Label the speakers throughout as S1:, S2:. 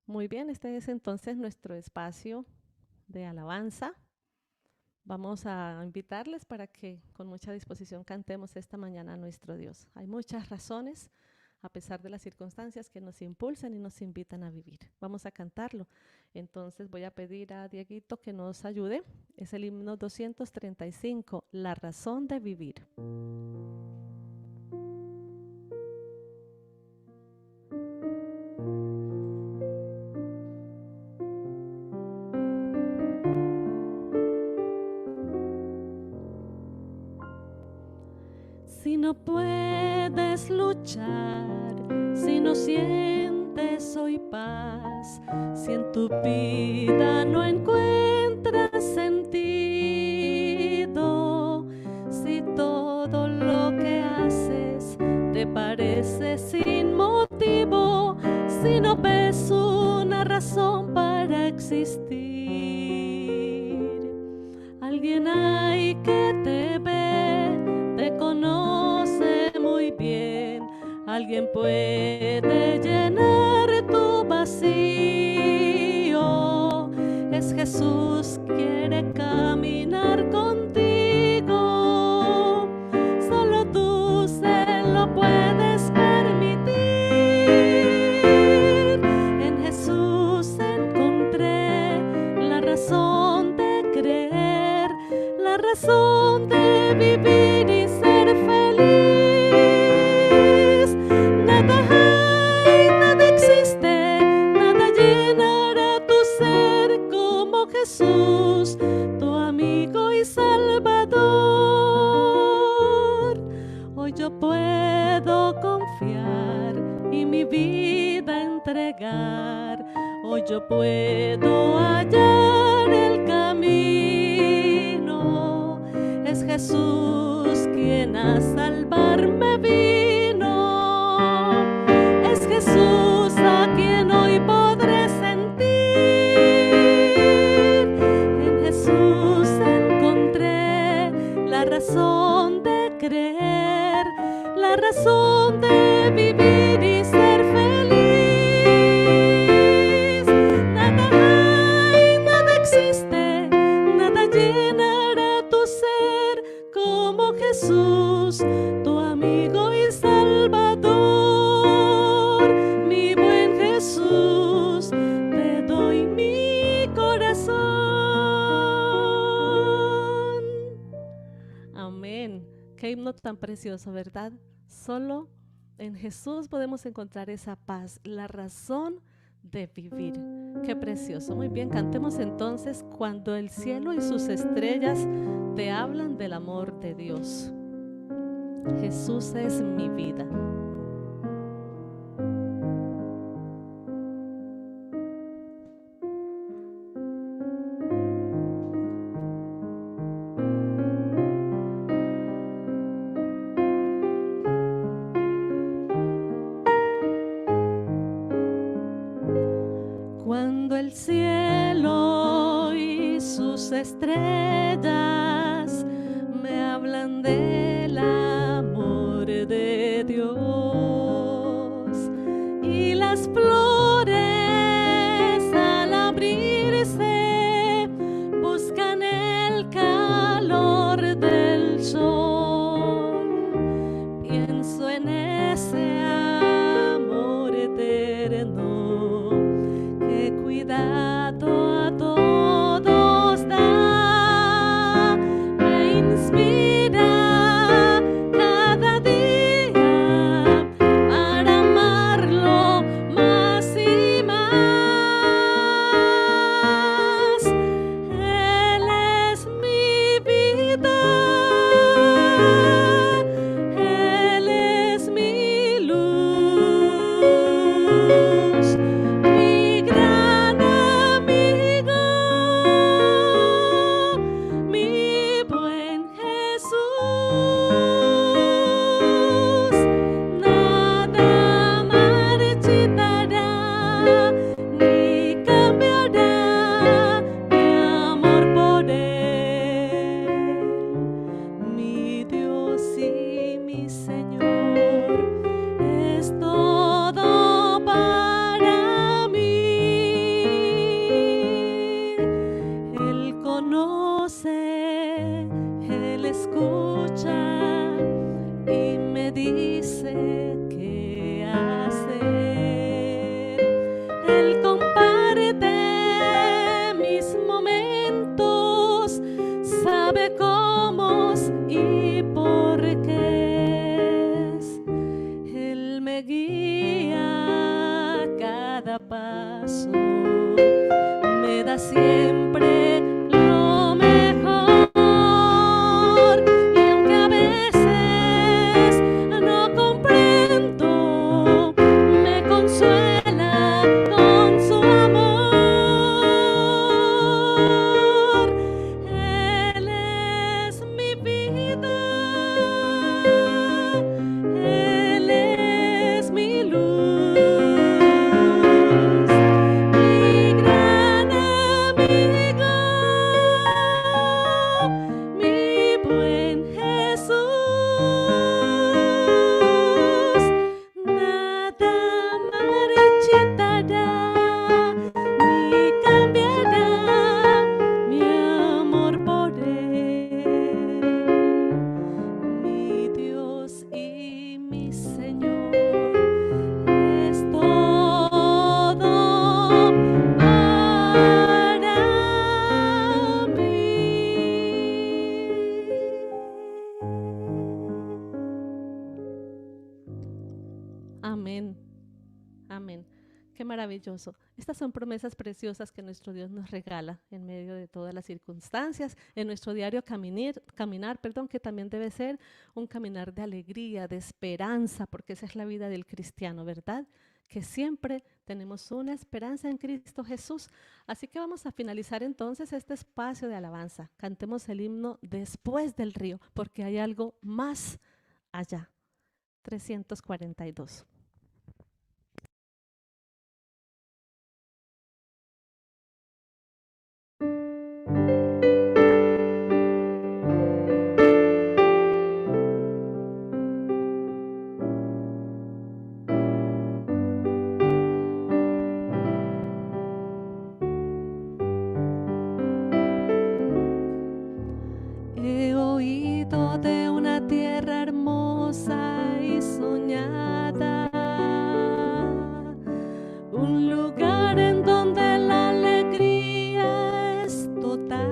S1: Muy bien, este es entonces nuestro espacio de alabanza. Vamos a invitarles para que con mucha disposición cantemos esta mañana a nuestro Dios. Hay muchas razones, a pesar de las circunstancias, que nos impulsan y nos invitan a vivir. Vamos a cantarlo. Entonces voy a pedir a Dieguito que nos ayude. Es el himno 235, La razón de vivir. Si no puedes luchar, si no sientes hoy paz, si en tu vida no encuentras sentido, si todo lo que haces te parece sin motivo, si no ves una razón para existir, alguien hay que te ve, te conoce muy bien, alguien puede llenar tu vacío. Es Jesús, quiere caminar contigo, solo tú se lo puedes permitir. En Jesús encontré la razón de creer, la razón de vivir y ser feliz. Nada hay, nada existe, nada llenará tu ser como Jesús, tu amigo y Salvador. Hoy yo puedo confiar y mi vida entregar. Hoy yo puedo hallar el camino. Es Jesús quien a salvarme vino. Es Jesús a quien hoy podré sentir. En Jesús encontré la razón de creer, la razón de vivir y ser feliz. Nada hay, nada existe, nada llenará tu ser como Jesús, tu amigo y Salvador. Mi buen Jesús, te doy mi corazón. Amén. Qué himno tan precioso, ¿verdad? Solo en Jesús podemos encontrar esa paz, la razón de vivir. Qué precioso. Muy bien, cantemos entonces Cuando el cielo y sus estrellas te hablan del amor de Dios. Jesús es mi vida. Cuando el cielo y sus estrellas me hablan del amor de Dios y las flores al abrirse buscan el calor del sol, pienso en ese amor eterno, cuidado a todos da, me inspira conoce, Él escucha y me dice qué hacer. Él comparte mis momentos, sabe cómo y por qué es. Él me guía a cada paso, me da siempre lo mejor. Y aunque a veces no comprendo, me consuela con su amor. Él es mi vida, Él es mi luz, mi gran amigo, mi buen Jesús. Nada marchitará ni cambiará mi amor por Él, mi Dios y mi Señor. Es todo para mí. Amén. Amén. Qué maravilloso. Estas son promesas preciosas que nuestro Dios nos regala en medio de todas las circunstancias, en nuestro diario caminar, que también debe ser un caminar de alegría, de esperanza, porque esa es la vida del cristiano, ¿verdad? Que siempre tenemos una esperanza en Cristo Jesús. Así que vamos a finalizar entonces este espacio de alabanza. Cantemos el himno Después del río, porque hay algo más allá. 342. He oído de una tierra hermosa y soñada, un lugar en donde la alegría es total.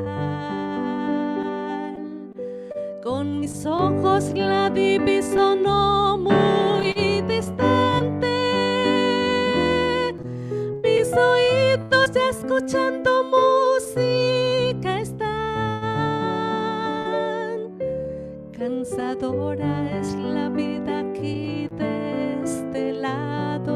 S1: Con mis ojos la diviso no muy distante, mis oídos ya escuchando música están. Cansadora es la vida aquí de este lado,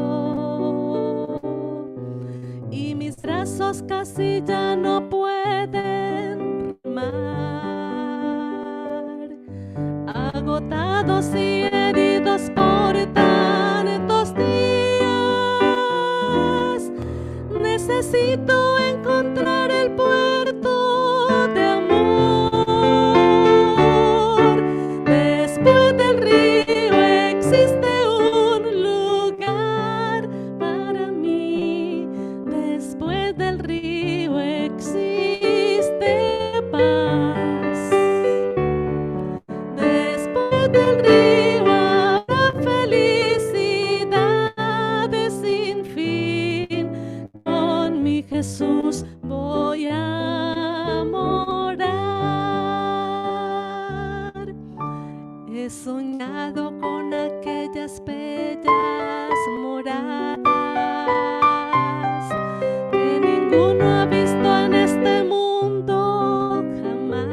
S1: y mis brazos casi ya no pueden remar. Agotados y heridos por tantos días, necesito encontrar el puerto de amor. Después del río existe un lugar para mí. Después del río existe paz. Después del río habrá felicidades sin fin. Con mi Jesús voy a morar. He soñado con aquellas bellas moradas que ninguno ha visto en este mundo jamás,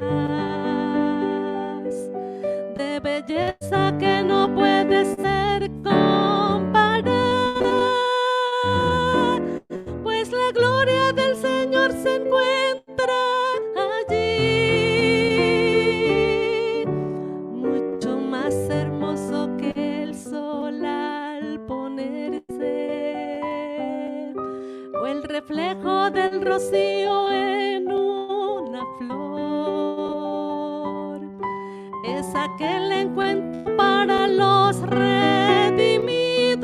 S1: de belleza que no puede ser comparada, pues la gloria del Señor se encuentra allí, mucho más hermoso que el sol al ponerse, o el reflejo del rocío en una flor. Es aquel encuentro para los redimidos,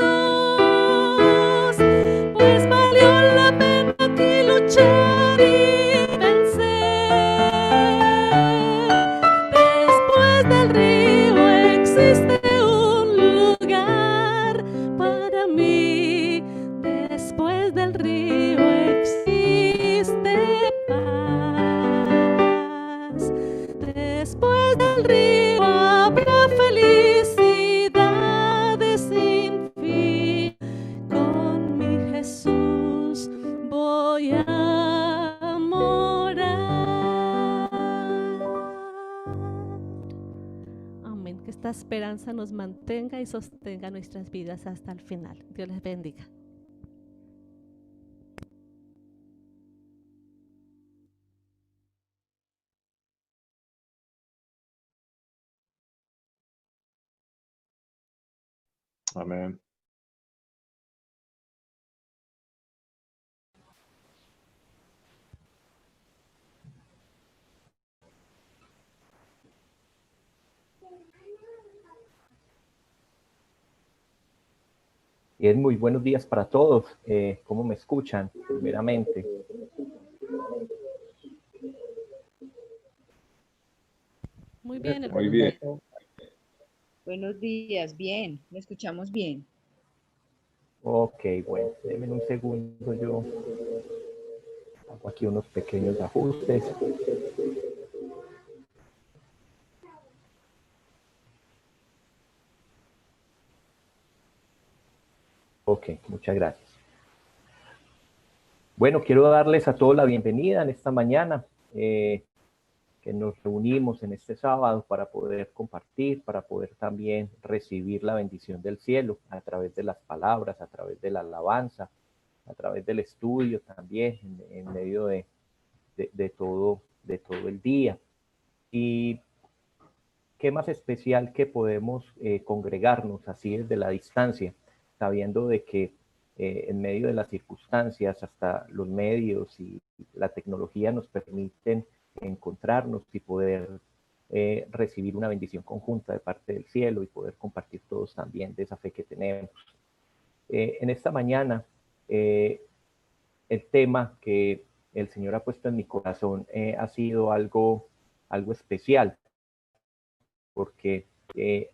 S1: pues valió la pena aquí luchar y vencer. del río habrá felicidades sin fin. Con mi Jesús voy a morar. Amén. Que esta esperanza nos mantenga y sostenga nuestras vidas hasta el final. Dios les bendiga.
S2: Amén.
S3: Bien, muy buenos días para todos. ¿Cómo me escuchan? Primeramente.
S1: Muy bien, hermano.
S2: Muy bien.
S4: Buenos días, bien, ¿me escuchamos bien?
S3: Ok, bueno, denme un segundo, yo hago aquí unos pequeños ajustes. Ok, muchas gracias. Bueno, quiero darles a todos la bienvenida en esta mañana, que nos reunimos en este sábado para poder compartir, para poder también recibir la bendición del cielo a través de las palabras, a través de la alabanza, a través del estudio también, en medio de todo el día. Y qué más especial que podemos congregarnos así desde la distancia, sabiendo de que en medio de las circunstancias, hasta los medios y la tecnología nos permiten encontrarnos y poder recibir una bendición conjunta de parte del cielo y poder compartir todos también de esa fe que tenemos. En esta mañana, el tema que el Señor ha puesto en mi corazón ha sido algo especial, porque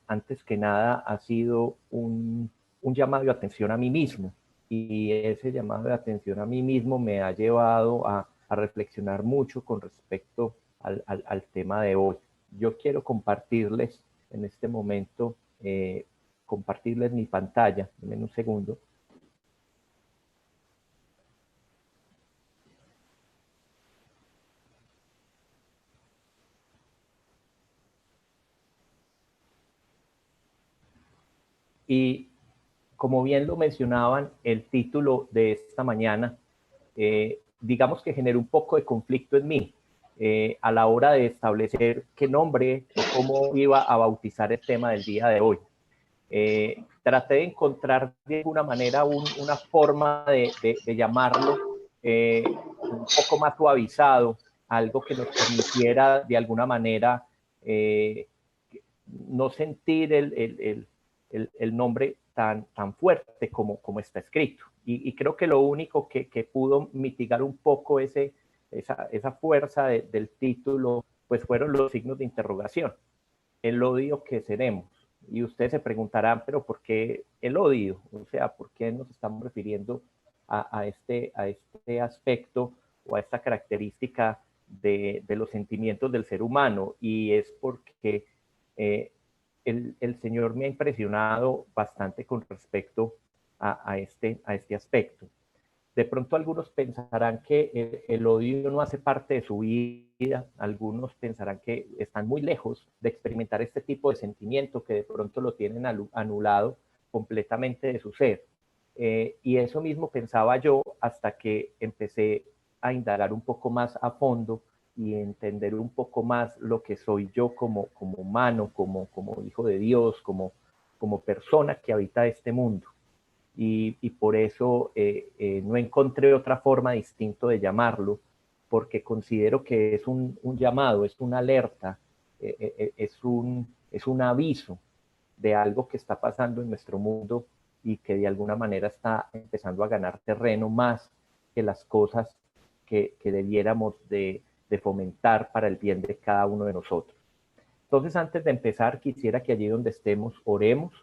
S3: antes que nada ha sido un llamado de atención a mí mismo, y ese llamado de atención a mí mismo me ha llevado a reflexionar mucho con respecto al tema de hoy. Yo quiero compartirles en este momento, compartirles mi pantalla, en un segundo. Y como bien lo mencionaban, el título de esta mañana, digamos que generó un poco de conflicto en mí a la hora de establecer qué nombre o cómo iba a bautizar el tema del día de hoy. Traté de encontrar de alguna manera una forma de llamarlo un poco más suavizado, algo que nos permitiera de alguna manera no sentir el nombre tan fuerte como está escrito. Y creo que lo único que pudo mitigar un poco esa fuerza del título, pues fueron los signos de interrogación. El odio que seremos. Y ustedes se preguntarán, pero ¿por qué el odio? O sea, ¿por qué nos estamos refiriendo a este aspecto o a esta característica de los sentimientos del ser humano? Y es porque el Señor me ha impresionado bastante con respecto a este aspecto. De pronto algunos pensarán que el odio no hace parte de su vida, algunos pensarán que están muy lejos de experimentar este tipo de sentimiento, que de pronto lo tienen anulado completamente de su ser. Y eso mismo pensaba yo hasta que empecé a indagar un poco más a fondo y entender un poco más lo que soy yo como humano, como hijo de Dios, como persona que habita este mundo. Y por eso no encontré otra forma distinta de llamarlo, porque considero que es un llamado, es una alerta, es un aviso de algo que está pasando en nuestro mundo y que de alguna manera está empezando a ganar terreno más que las cosas que debiéramos de fomentar para el bien de cada uno de nosotros. Entonces, antes de empezar, quisiera que allí donde estemos oremos,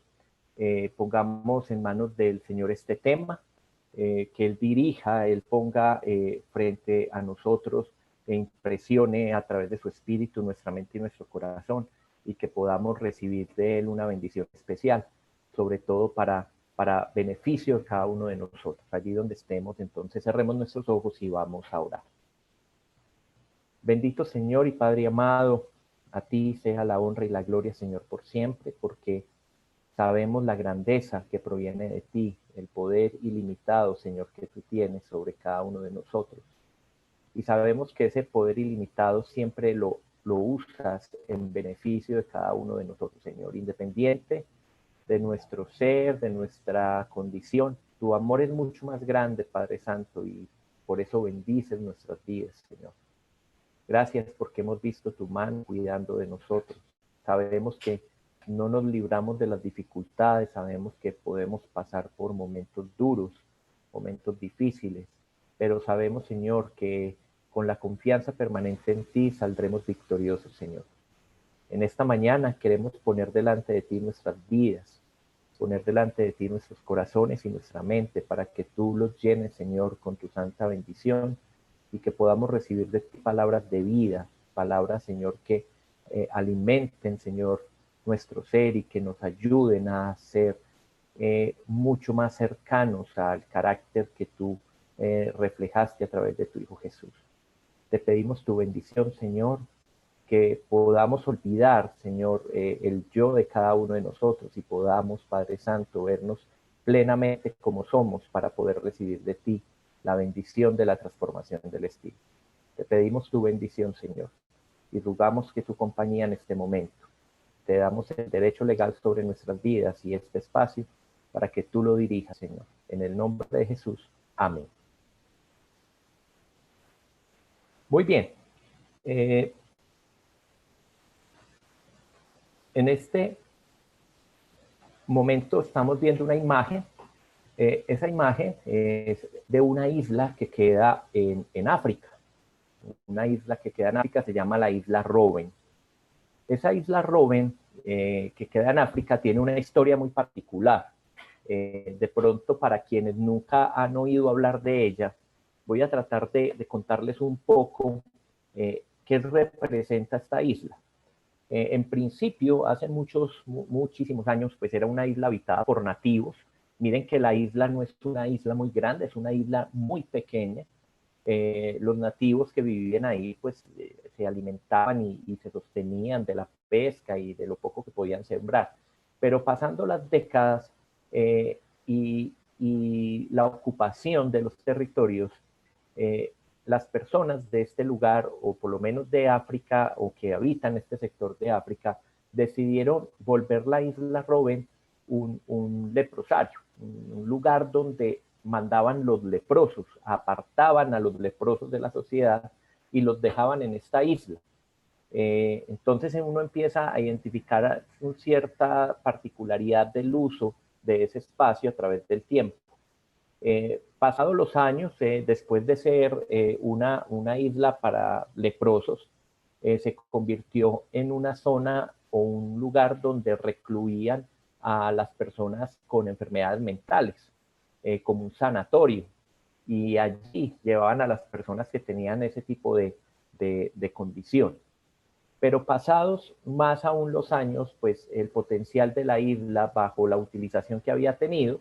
S3: pongamos en manos del Señor este tema, que Él dirija, Él ponga frente a nosotros impresione a través de su espíritu nuestra mente y nuestro corazón, y que podamos recibir de Él una bendición especial, sobre todo para beneficio de cada uno de nosotros, allí donde estemos. Entonces cerremos nuestros ojos y vamos a orar. Bendito Señor y Padre amado, a ti sea la honra y la gloria, Señor, por siempre, porque sabemos la grandeza que proviene de ti, el poder ilimitado, Señor, que tú tienes sobre cada uno de nosotros. Y sabemos que ese poder ilimitado siempre lo usas en beneficio de cada uno de nosotros, Señor, independiente de nuestro ser, de nuestra condición. Tu amor es mucho más grande, Padre Santo, y por eso bendices nuestras vidas, Señor. Gracias porque hemos visto tu mano cuidando de nosotros. Sabemos que no nos libramos de las dificultades, sabemos que podemos pasar por momentos duros, momentos difíciles, pero sabemos, Señor, que con la confianza permanente en ti saldremos victoriosos, Señor. En esta mañana queremos poner delante de ti nuestras vidas, poner delante de ti nuestros corazones y nuestra mente para que tú los llenes, Señor, con tu santa bendición, y que podamos recibir de ti palabras de vida, palabras, Señor, que alimenten, Señor, nuestro ser y que nos ayuden a ser mucho más cercanos al carácter que tú reflejaste a través de tu Hijo Jesús. Te pedimos tu bendición, Señor, que podamos olvidar, Señor, el yo de cada uno de nosotros y podamos, Padre Santo, vernos plenamente como somos para poder recibir de ti la bendición de la transformación del Espíritu. Te pedimos tu bendición, Señor, y rogamos que tu compañía en este momento. Te damos el derecho legal sobre nuestras vidas y este espacio para que tú lo dirijas, Señor. En el nombre de Jesús. Amén. Muy bien. En este momento estamos viendo una imagen. Esa imagen es de una isla que queda en África. Una isla que queda en África se llama la isla Robben. Esa isla Robben, que queda en África, tiene una historia muy particular. De pronto, para quienes nunca han oído hablar de ella, voy a tratar de contarles un poco qué representa esta isla. En principio, hace muchísimos años, pues era una isla habitada por nativos. Miren que la isla no es una isla muy grande, es una isla muy pequeña. Los nativos que vivían ahí, pues se alimentaban y se sostenían de la pesca y de lo poco que podían sembrar. Pero pasando las décadas y la ocupación de los territorios, las personas de este lugar, o por lo menos de África, o que habitan este sector de África, decidieron volver la isla Robben un leprosario, un lugar donde mandaban los leprosos, apartaban a los leprosos de la sociedad y los dejaban en esta isla. Entonces uno empieza a identificar cierta particularidad del uso de ese espacio a través del tiempo. Pasados los años, después de ser una isla para leprosos, se convirtió en una zona o un lugar donde recluían a las personas con enfermedades mentales, como un sanatorio. Y allí llevaban a las personas que tenían ese tipo de condición. Pero pasados más aún los años, pues el potencial de la isla, bajo la utilización que había tenido,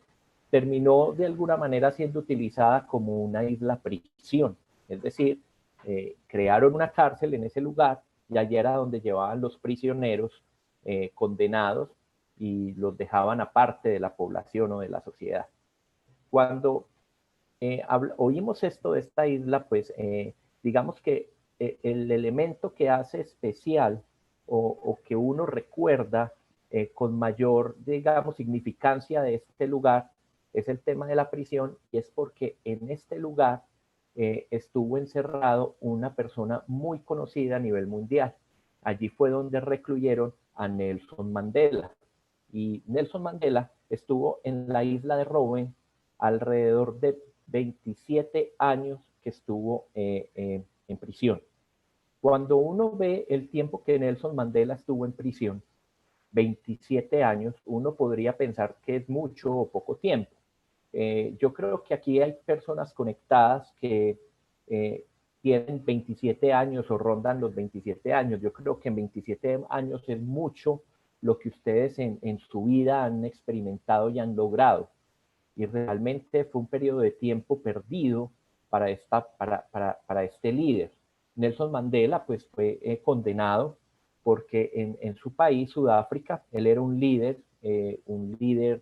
S3: terminó de alguna manera siendo utilizada como una isla prisión. Es decir, crearon una cárcel en ese lugar y allí era donde llevaban los prisioneros condenados y los dejaban aparte de la población o de la sociedad. Cuando oímos esto de esta isla, pues digamos que el elemento que hace especial o que uno recuerda con mayor, digamos, significancia de este lugar es el tema de la prisión, y es porque en este lugar estuvo encerrado una persona muy conocida a nivel mundial. Allí fue donde recluyeron a Nelson Mandela. Y Nelson Mandela estuvo en la isla de Robben alrededor de 27 años que estuvo en prisión. Cuando uno ve el tiempo que Nelson Mandela estuvo en prisión, 27 años, uno podría pensar que es mucho o poco tiempo. Yo creo que aquí hay personas conectadas que tienen 27 años o rondan los 27 años. Yo creo que en 27 años es mucho lo que ustedes en su vida han experimentado y han logrado. Y realmente fue un periodo de tiempo perdido para este líder. Nelson Mandela pues fue condenado porque en su país, Sudáfrica, él era un líder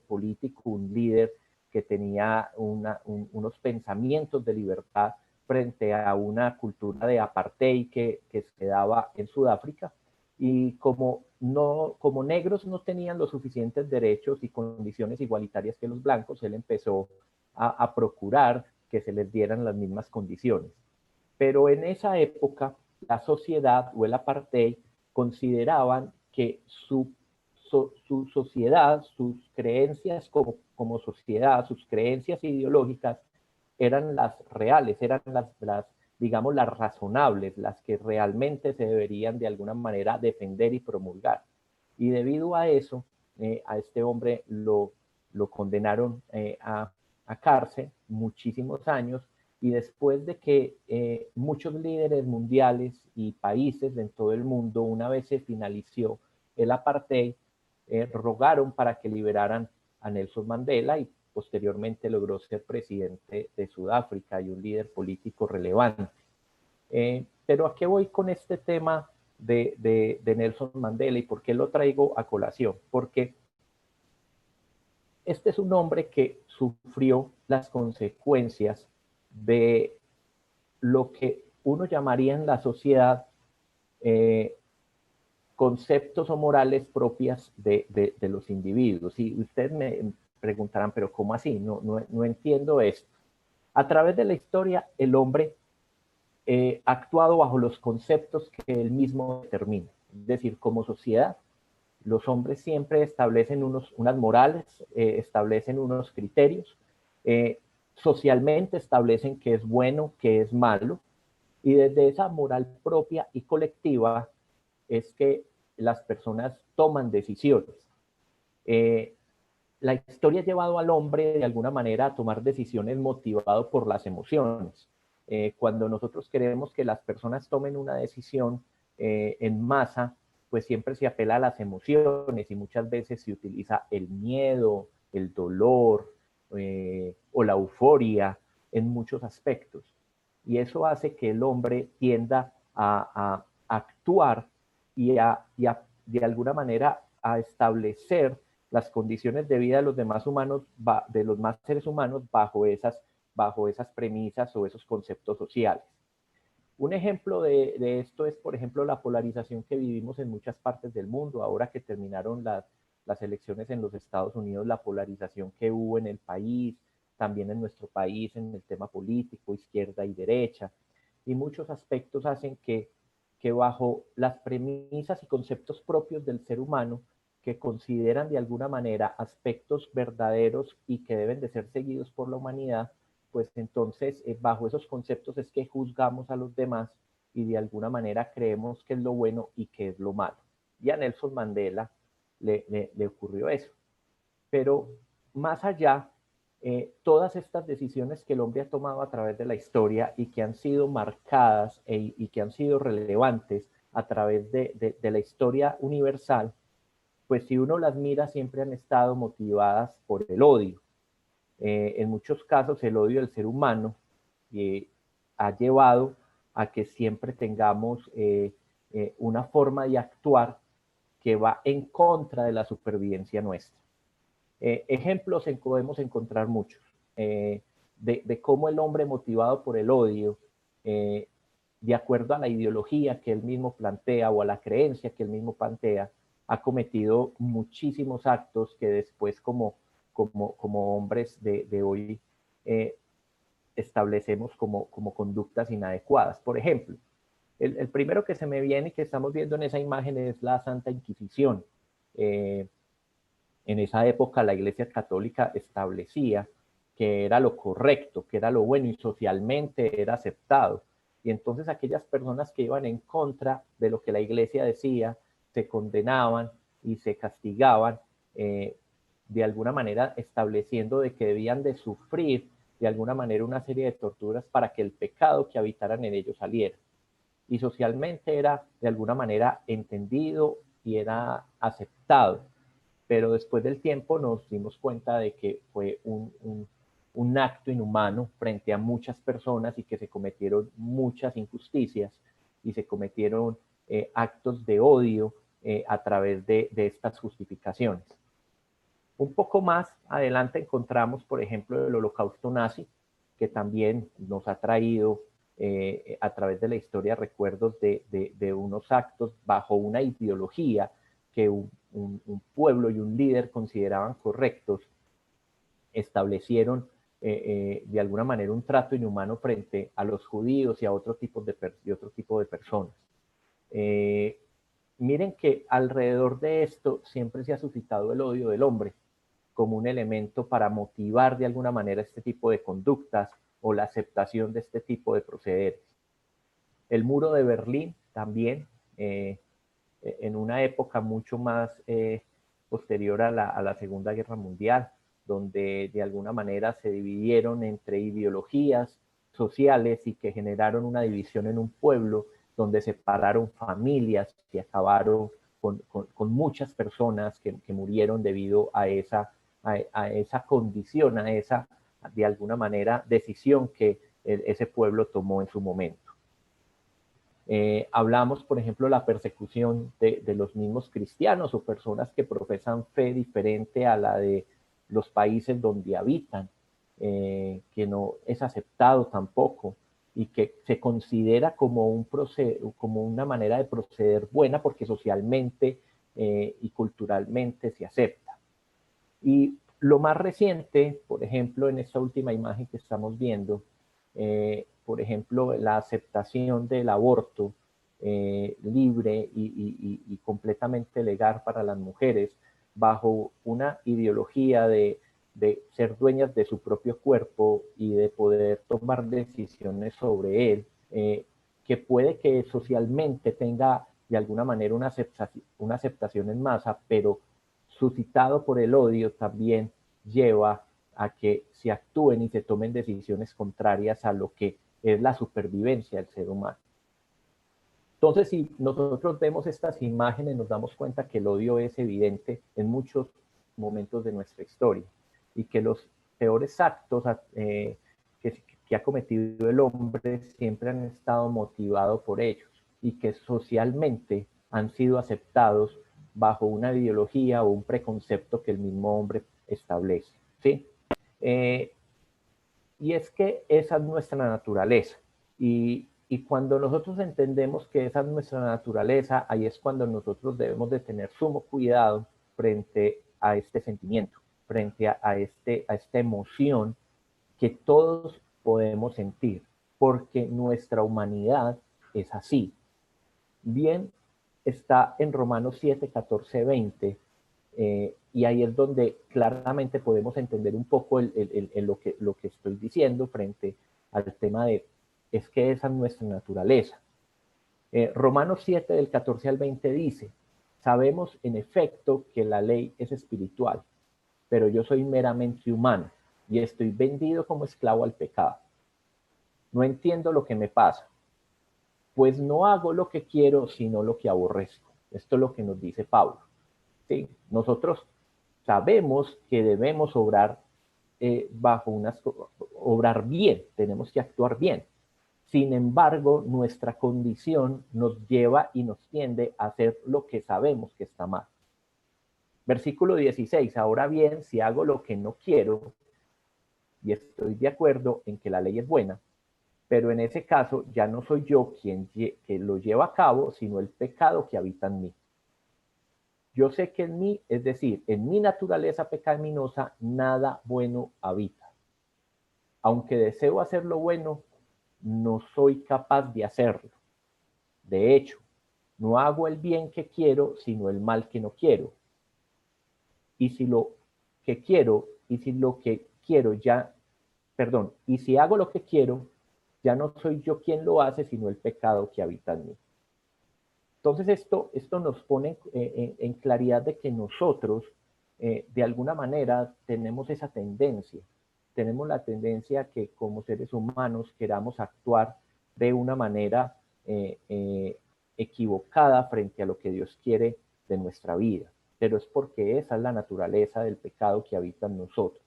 S3: político, un líder que tenía unos pensamientos de libertad frente a una cultura de apartheid que se daba en Sudáfrica. Y como negros no tenían los suficientes derechos y condiciones igualitarias que los blancos, él empezó a procurar que se les dieran las mismas condiciones. Pero en esa época, la sociedad o el apartheid consideraban que su sociedad, sus creencias como sociedad, sus creencias ideológicas eran las reales, eran digamos, las razonables, las que realmente se deberían de alguna manera defender y promulgar. Y debido a eso, a este hombre lo condenaron a cárcel muchísimos años, y después de que muchos líderes mundiales y países en todo el mundo, una vez se finalizó el apartheid, rogaron para que liberaran a Nelson Mandela, y posteriormente logró ser presidente de Sudáfrica y un líder político relevante. Pero ¿a qué voy con este tema de Nelson Mandela y por qué lo traigo a colación? Porque este es un hombre que sufrió las consecuencias de lo que uno llamaría en la sociedad conceptos o morales propias de los individuos. Y ustedes me preguntarán, pero ¿cómo así? No entiendo esto. A través de la historia, el hombre ha actuado bajo los conceptos que él mismo determina. Es decir, como sociedad, los hombres siempre establecen unas morales, establecen unos criterios, socialmente establecen qué es bueno, qué es malo, y desde esa moral propia y colectiva es que las personas toman decisiones. La historia ha llevado al hombre de alguna manera a tomar decisiones motivado por las emociones. Cuando nosotros queremos que las personas tomen una decisión en masa, pues siempre se apela a las emociones y muchas veces se utiliza el miedo, el dolor o la euforia en muchos aspectos. Y eso hace que el hombre tienda a actuar y de alguna manera a establecer las condiciones de vida de los demás humanos, de los más seres humanos, bajo esas premisas o esos conceptos sociales. Un ejemplo de esto es, por ejemplo, la polarización que vivimos en muchas partes del mundo. Ahora que terminaron las elecciones en los Estados Unidos, la polarización que hubo en el país, también en nuestro país, en el tema político, izquierda y derecha. Y muchos aspectos hacen que bajo las premisas y conceptos propios del ser humano, que consideran de alguna manera aspectos verdaderos y que deben de ser seguidos por la humanidad, pues entonces bajo esos conceptos es que juzgamos a los demás y de alguna manera creemos que es lo bueno y que es lo malo. Y a Nelson Mandela le ocurrió eso. Pero más allá, todas estas decisiones que el hombre ha tomado a través de la historia y que han sido marcadas y que han sido relevantes a través de la historia universal, pues si uno las mira siempre han estado motivadas por el odio. En muchos casos el odio del ser humano ha llevado a que siempre tengamos una forma de actuar que va en contra de la supervivencia nuestra. Ejemplos podemos encontrar muchos de cómo el hombre motivado por el odio, de acuerdo a la ideología que él mismo plantea o a la creencia que él mismo plantea, ha cometido muchísimos actos que después como hombres de hoy establecemos como conductas inadecuadas. Por ejemplo, el primero que se me viene y que estamos viendo en esa imagen es la Santa Inquisición. En esa época la Iglesia Católica establecía que era lo correcto, que era lo bueno y socialmente era aceptado. Y entonces aquellas personas que iban en contra de lo que la Iglesia decía se condenaban y se castigaban de alguna manera estableciendo de que debían de sufrir de alguna manera una serie de torturas para que el pecado que habitaran en ellos saliera. Y socialmente era de alguna manera entendido y era aceptado. Pero después del tiempo nos dimos cuenta de que fue un acto inhumano frente a muchas personas y que se cometieron muchas injusticias y se cometieron actos de odio a través de estas justificaciones. Un poco más adelante encontramos, por ejemplo, el holocausto nazi, que también nos ha traído a través de la historia recuerdos de unos actos bajo una ideología que un pueblo y un líder consideraban correctos, establecieron de alguna manera un trato inhumano frente a los judíos y a otro tipo de personas. Miren que alrededor de esto siempre se ha suscitado el odio del hombre como un elemento para motivar de alguna manera este tipo de conductas o la aceptación de este tipo de procederes. El muro de Berlín también, en una época mucho más posterior a la Segunda Guerra Mundial, donde de alguna manera se dividieron entre ideologías sociales y que generaron una división en un pueblo, donde separaron familias y acabaron con muchas personas que murieron debido a esa condición, a esa, de alguna manera, decisión que ese pueblo tomó en su momento. Hablamos, por ejemplo, de la persecución de los mismos cristianos o personas que profesan fe diferente a la de los países donde habitan, que no es aceptado tampoco y que se considera como una manera de proceder buena porque socialmente y culturalmente se acepta. Y lo más reciente, por ejemplo, en esta última imagen que estamos viendo, por ejemplo, la aceptación del aborto libre y completamente legal para las mujeres bajo una ideología de ser dueñas de su propio cuerpo y de poder tomar decisiones sobre él, que puede que socialmente tenga de alguna manera una aceptación en masa, pero suscitado por el odio también lleva a que se actúen y se tomen decisiones contrarias a lo que es la supervivencia del ser humano. Entonces, si nosotros vemos estas imágenes, nos damos cuenta que el odio es evidente en muchos momentos de nuestra historia y que los peores actos que ha cometido el hombre siempre han estado motivados por ellos y que socialmente han sido aceptados bajo una ideología o un preconcepto que el mismo hombre establece, ¿sí? Y es que esa es nuestra naturaleza. Y cuando nosotros entendemos que esa es nuestra naturaleza, ahí es cuando nosotros debemos de tener sumo cuidado frente a este sentimiento, frente a esta emoción que todos podemos sentir, porque nuestra humanidad es así. Bien, está en Romanos 7, 14, 20, y ahí es donde claramente podemos entender un poco lo que estoy diciendo frente al tema de, es que esa es nuestra naturaleza. Romanos 7 del 14 al 20 dice, sabemos en efecto que la ley es espiritual, pero yo soy meramente humano y estoy vendido como esclavo al pecado. No entiendo lo que me pasa, pues no hago lo que quiero, sino lo que aborrezco. Esto es lo que nos dice Pablo. ¿Sí? Nosotros sabemos que debemos obrar obrar bien, tenemos que actuar bien. Sin embargo, nuestra condición nos lleva y nos tiende a hacer lo que sabemos que está mal. Versículo 16, ahora bien, si hago lo que no quiero, y estoy de acuerdo en que la ley es buena, pero en ese caso ya no soy yo quien que lo lleva a cabo, sino el pecado que habita en mí. Yo sé que en mí, es decir, en mi naturaleza pecaminosa, nada bueno habita. Aunque deseo hacer lo bueno, no soy capaz de hacerlo. De hecho, no hago el bien que quiero, sino el mal que no quiero. Y si lo que quiero, y si lo que quiero ya, perdón, y si hago lo que quiero, ya no soy yo quien lo hace, sino el pecado que habita en mí. Entonces esto nos pone en claridad de que nosotros, de alguna manera, tenemos esa tendencia tenemos la tendencia que como seres humanos queramos actuar de una manera equivocada frente a lo que Dios quiere de nuestra vida, pero es porque esa es la naturaleza del pecado que habita en nosotros.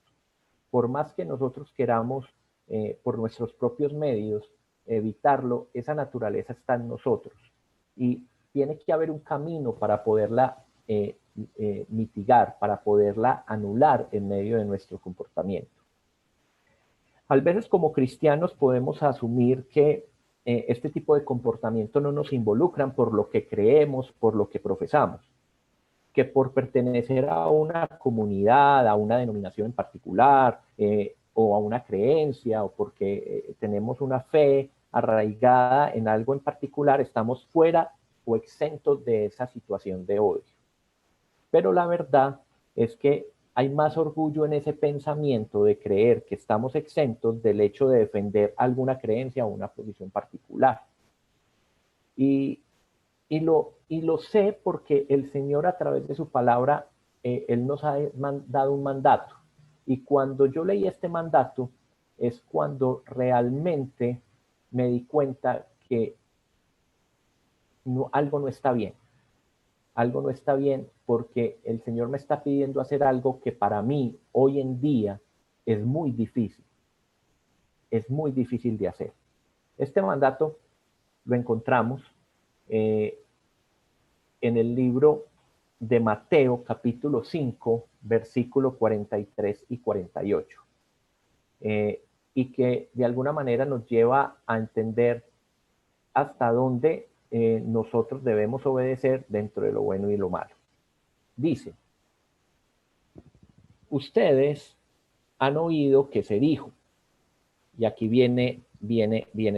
S3: Por más que nosotros queramos por nuestros propios medios evitarlo, esa naturaleza está en nosotros y tiene que haber un camino para poderla mitigar, para poderla anular en medio de nuestro comportamiento. A veces como cristianos podemos asumir que este tipo de comportamiento no nos involucran por lo que creemos, por lo que profesamos, que por pertenecer a una comunidad, a una denominación en particular, o a una creencia, o porque tenemos una fe arraigada en algo en particular, estamos fuera o exentos de esa situación de odio. Pero la verdad es que hay más orgullo en ese pensamiento de creer que estamos exentos del hecho de defender alguna creencia o una posición particular. Y lo sé porque el Señor a través de su palabra, Él nos ha dado un mandato. Y cuando yo leí este mandato, es cuando realmente me di cuenta que algo no está bien. Algo no está bien porque el Señor me está pidiendo hacer algo que para mí hoy en día es muy difícil. Es muy difícil de hacer. Este mandato lo encontramos en el libro de Mateo, capítulo 5, versículos 43 y 48. Y que de alguna manera nos lleva a entender hasta dónde nosotros debemos obedecer dentro de lo bueno y lo malo. Dice, ustedes han oído que se dijo, y aquí viene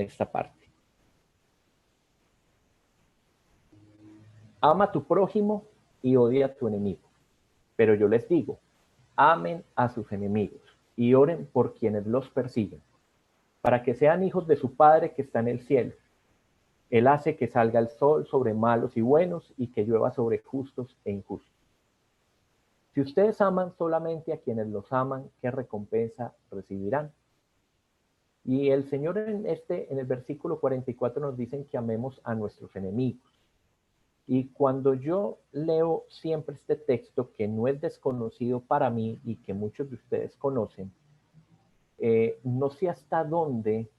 S3: esta parte. Ama a tu prójimo y odia a tu enemigo. Pero yo les digo, amen a sus enemigos y oren por quienes los persiguen, para que sean hijos de su Padre que está en el cielo. Él hace que salga el sol sobre malos y buenos y que llueva sobre justos e injustos. Si ustedes aman solamente a quienes los aman, ¿qué recompensa recibirán? Y el Señor en el versículo 44 nos dicen que amemos a nuestros enemigos. Y cuando yo leo siempre este texto, que no es desconocido para mí y que muchos de ustedes conocen, no sé hasta dónde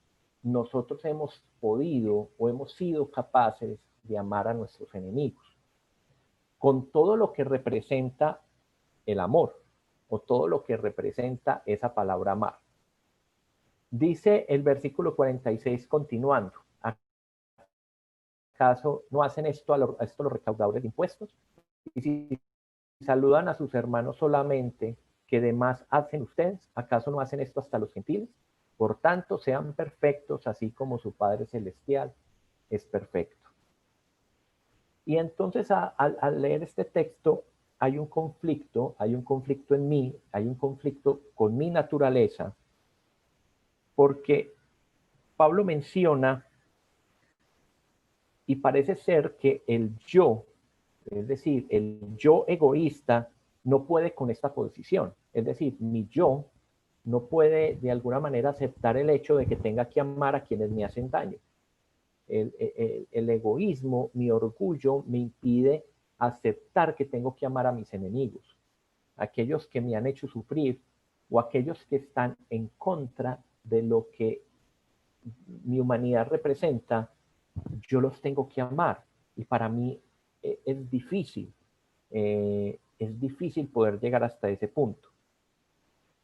S3: nosotros hemos podido o hemos sido capaces de amar a nuestros enemigos, con todo lo que representa el amor o todo lo que representa esa palabra amar. Dice el versículo 46 continuando, ¿acaso no hacen esto a esto los recaudadores de impuestos? Y si saludan a sus hermanos solamente, ¿qué demás hacen ustedes? ¿Acaso no hacen esto hasta los gentiles? Por tanto, sean perfectos, así como su Padre Celestial es perfecto. Y entonces al leer este texto hay un conflicto en mí, hay un conflicto con mi naturaleza, porque Pablo menciona, y parece ser que el yo, es decir, el yo egoísta, no puede con esta posición. Es decir, mi yo no puede de alguna manera aceptar el hecho de que tenga que amar a quienes me hacen daño. El egoísmo, mi orgullo, me impide aceptar que tengo que amar a mis enemigos, aquellos que me han hecho sufrir o aquellos que están en contra de lo que mi humanidad representa. Yo los tengo que amar y para mí es difícil poder llegar hasta ese punto.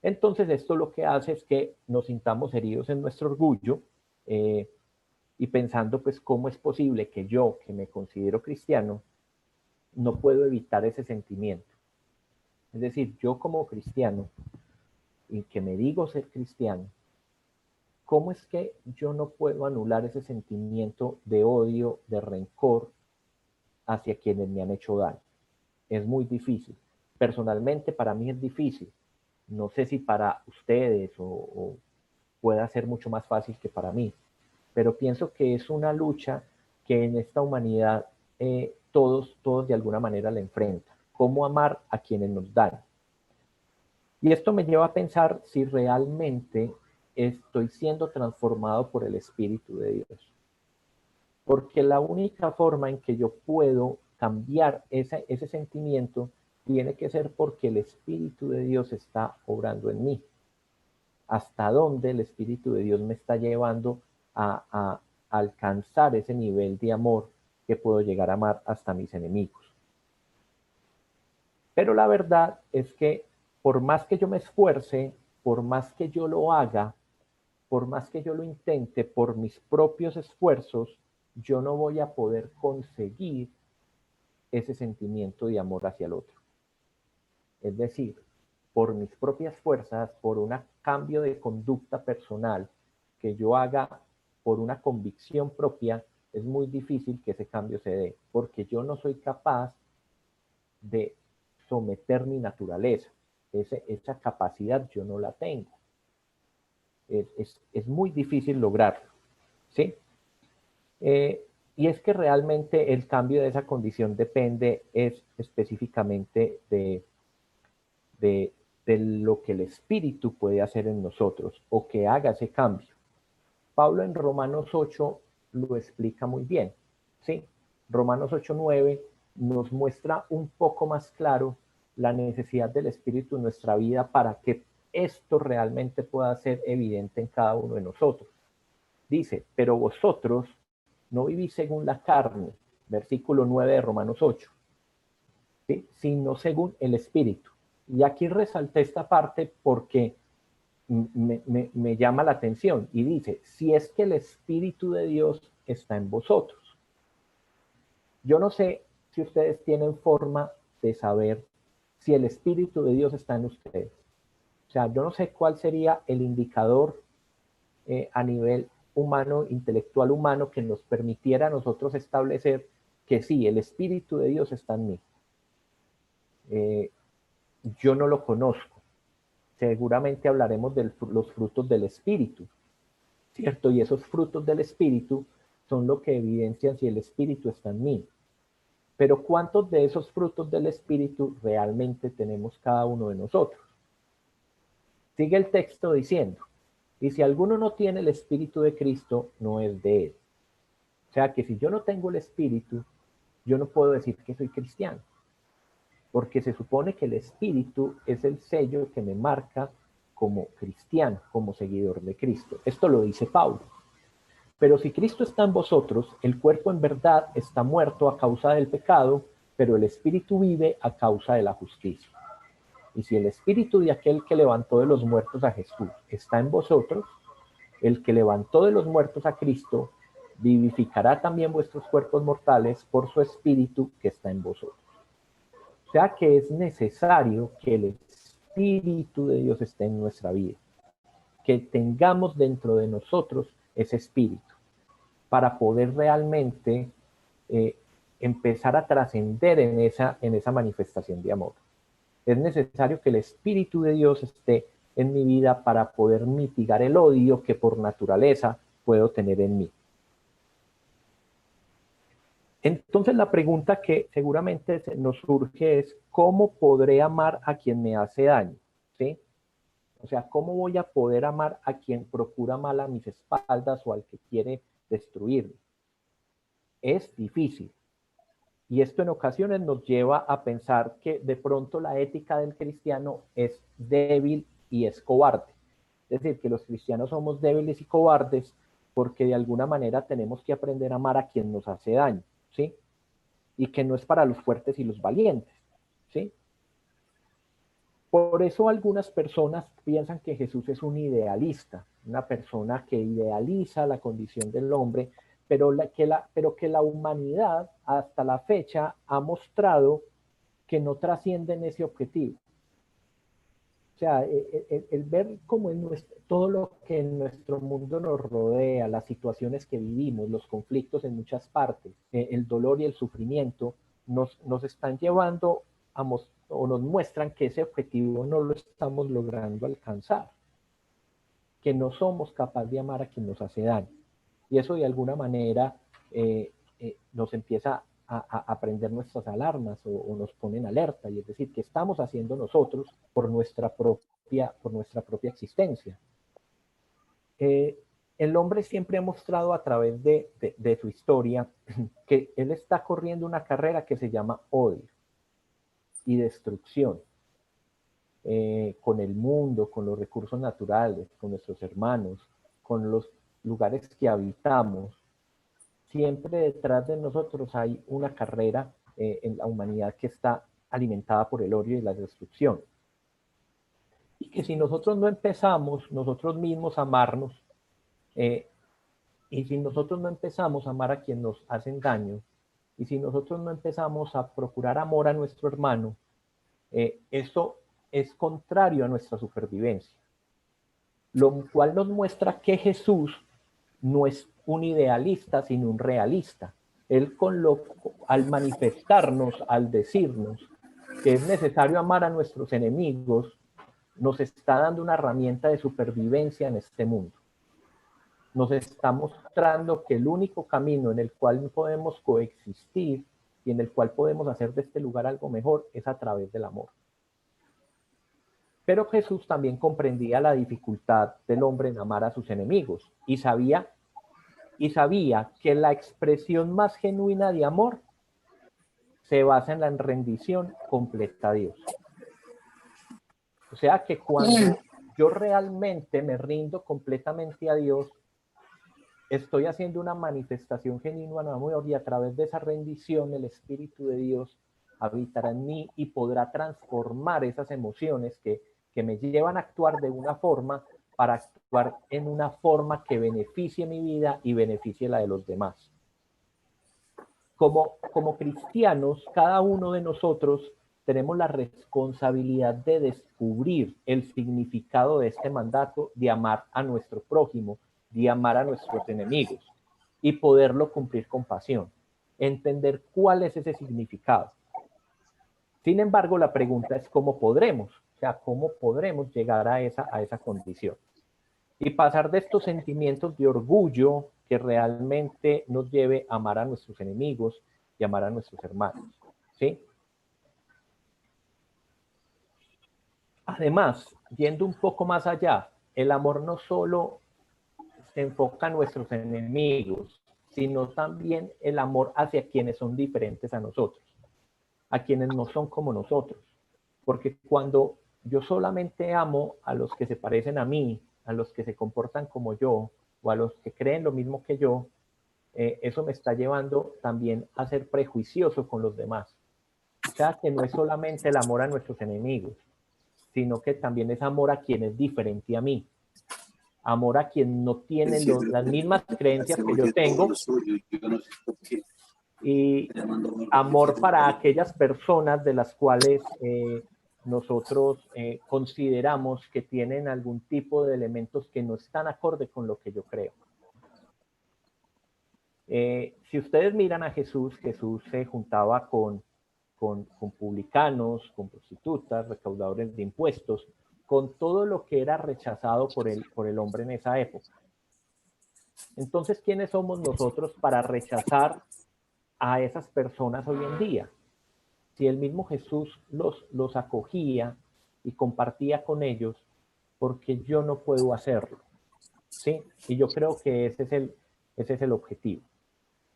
S3: Entonces esto lo que hace es que nos sintamos heridos en nuestro orgullo y pensando pues cómo es posible que yo, que me considero cristiano, no puedo evitar ese sentimiento. Es decir, yo como cristiano y que me digo ser cristiano, ¿cómo es que yo no puedo anular ese sentimiento de odio, de rencor hacia quienes me han hecho daño? Es muy difícil. Personalmente para mí es difícil. No sé si para ustedes o pueda ser mucho más fácil que para mí, pero pienso que es una lucha que en esta humanidad todos de alguna manera la enfrentan. ¿Cómo amar a quienes nos dan? Y esto me lleva a pensar si realmente estoy siendo transformado por el Espíritu de Dios. Porque la única forma en que yo puedo cambiar ese sentimiento tiene que ser porque el Espíritu de Dios está obrando en mí. Hasta dónde el Espíritu de Dios me está llevando a alcanzar ese nivel de amor que puedo llegar a amar hasta mis enemigos. Pero la verdad es que por más que yo me esfuerce, por más que yo lo haga, por más que yo lo intente, por mis propios esfuerzos, yo no voy a poder conseguir ese sentimiento de amor hacia el otro. Es decir, por mis propias fuerzas, por un cambio de conducta personal que yo haga por una convicción propia, es muy difícil que ese cambio se dé, porque yo no soy capaz de someter mi naturaleza. Esa capacidad yo no la tengo. Es muy difícil lograrlo, ¿sí? Y es que realmente el cambio de esa condición depende específicamente de lo que el Espíritu puede hacer en nosotros o que haga ese cambio. Pablo en Romanos 8 lo explica muy bien, ¿sí? Romanos 8:9 nos muestra un poco más claro la necesidad del Espíritu en nuestra vida para que esto realmente pueda ser evidente en cada uno de nosotros. Dice, pero vosotros no vivís según la carne, versículo 9 de Romanos 8, ¿sí? Sino según el Espíritu. Y aquí resalté esta parte porque me llama la atención y dice, si es que el Espíritu de Dios está en vosotros. Yo no sé si ustedes tienen forma de saber si el Espíritu de Dios está en ustedes. O sea, yo no sé cuál sería el indicador a nivel humano, intelectual humano, que nos permitiera a nosotros establecer que sí, el Espíritu de Dios está en mí. Yo no lo conozco. Seguramente hablaremos de los frutos del Espíritu, ¿cierto? Y esos frutos del Espíritu son lo que evidencian si el Espíritu está en mí. Pero ¿cuántos de esos frutos del Espíritu realmente tenemos cada uno de nosotros? Sigue el texto diciendo, y si alguno no tiene el Espíritu de Cristo, no es de él. O sea que si yo no tengo el Espíritu, yo no puedo decir que soy cristiano, porque se supone que el Espíritu es el sello que me marca como cristiano, como seguidor de Cristo. Esto lo dice Pablo. Pero si Cristo está en vosotros, el cuerpo en verdad está muerto a causa del pecado, pero el Espíritu vive a causa de la justicia. Y si el Espíritu de aquel que levantó de los muertos a Jesús está en vosotros, el que levantó de los muertos a Cristo vivificará también vuestros cuerpos mortales por su Espíritu que está en vosotros. O sea que es necesario que el Espíritu de Dios esté en nuestra vida, que tengamos dentro de nosotros ese Espíritu, para poder realmente empezar a trascender en esa manifestación de amor. Es necesario que el Espíritu de Dios esté en mi vida para poder mitigar el odio que por naturaleza puedo tener en mí. Entonces la pregunta que seguramente nos surge es, ¿cómo podré amar a quien me hace daño? ¿Sí? O sea, ¿cómo voy a poder amar a quien procura mal a mis espaldas o al que quiere destruirme? Es difícil. Y esto en ocasiones nos lleva a pensar que de pronto la ética del cristiano es débil y es cobarde. Es decir, que los cristianos somos débiles y cobardes porque de alguna manera tenemos que aprender a amar a quien nos hace daño, ¿sí? Y que no es para los fuertes y los valientes, ¿sí? Por eso algunas personas piensan que Jesús es un idealista, una persona que idealiza la condición del hombre, pero que la humanidad hasta la fecha ha mostrado que no trascienden ese objetivo. O sea, el ver cómo todo lo que en nuestro mundo nos rodea, las situaciones que vivimos, los conflictos en muchas partes, el dolor y el sufrimiento, nos están llevando o nos muestran que ese objetivo no lo estamos logrando alcanzar, que no somos capaces de amar a quien nos hace daño. Y eso de alguna manera nos empieza a prender nuestras alarmas o nos ponen alerta, y es decir, ¿qué estamos haciendo nosotros por nuestra propia existencia? El hombre siempre ha mostrado a través de su historia que él está corriendo una carrera que se llama odio y destrucción, con el mundo, con los recursos naturales, con nuestros hermanos, con los lugares que habitamos. Siempre detrás de nosotros hay una carrera en la humanidad que está alimentada por el odio y la destrucción. Y que si nosotros no empezamos nosotros mismos a amarnos, y si nosotros no empezamos a amar a quien nos hacen daño, y si nosotros no empezamos a procurar amor a nuestro hermano, eso es contrario a nuestra supervivencia. Lo cual nos muestra que Jesús no es un idealista, sino un realista. Él al manifestarnos, al decirnos que es necesario amar a nuestros enemigos, nos está dando una herramienta de supervivencia en este mundo. Nos está mostrando que el único camino en el cual podemos coexistir y en el cual podemos hacer de este lugar algo mejor es a través del amor. Pero Jesús también comprendía la dificultad del hombre en amar a sus enemigos y sabía que la expresión más genuina de amor se basa en la rendición completa a Dios. O sea que cuando yo realmente me rindo completamente a Dios, estoy haciendo una manifestación genuina de amor, y a través de esa rendición el Espíritu de Dios habitará en mí y podrá transformar esas emociones que me llevan a actuar de una forma para actuar en una forma que beneficie mi vida y beneficie la de los demás. Como cristianos, cada uno de nosotros tenemos la responsabilidad de descubrir el significado de este mandato de amar a nuestro prójimo, de amar a nuestros enemigos y poderlo cumplir con pasión, entender cuál es ese significado. Sin embargo, la pregunta es cómo podremos, o sea, cómo podremos llegar a esa condición y pasar de estos sentimientos de orgullo que realmente nos lleve a amar a nuestros enemigos y amar a nuestros hermanos, ¿sí? Además, yendo un poco más allá, el amor no solo se enfoca a nuestros enemigos, sino también el amor hacia quienes son diferentes a nosotros, a quienes no son como nosotros. Porque cuando yo solamente amo a los que se parecen a mí, a los que se comportan como yo, o a los que creen lo mismo que yo, eso me está llevando también a ser prejuicioso con los demás. O sea, que no es solamente el amor a nuestros enemigos, sino que también es amor a quien es diferente a mí. Amor a quien no tiene las mismas creencias que yo tengo, y amor para aquellas personas de las cuales nosotros consideramos que tienen algún tipo de elementos que no están acorde con lo que yo creo. Si ustedes miran a Jesús, Jesús se juntaba con publicanos, con prostitutas, recaudadores de impuestos, con todo lo que era rechazado por el hombre en esa época. Entonces, ¿quiénes somos nosotros para rechazar a esas personas hoy en día? Si el mismo Jesús los acogía y compartía con ellos, porque yo no puedo hacerlo, ¿sí? Y yo creo que ese es el objetivo.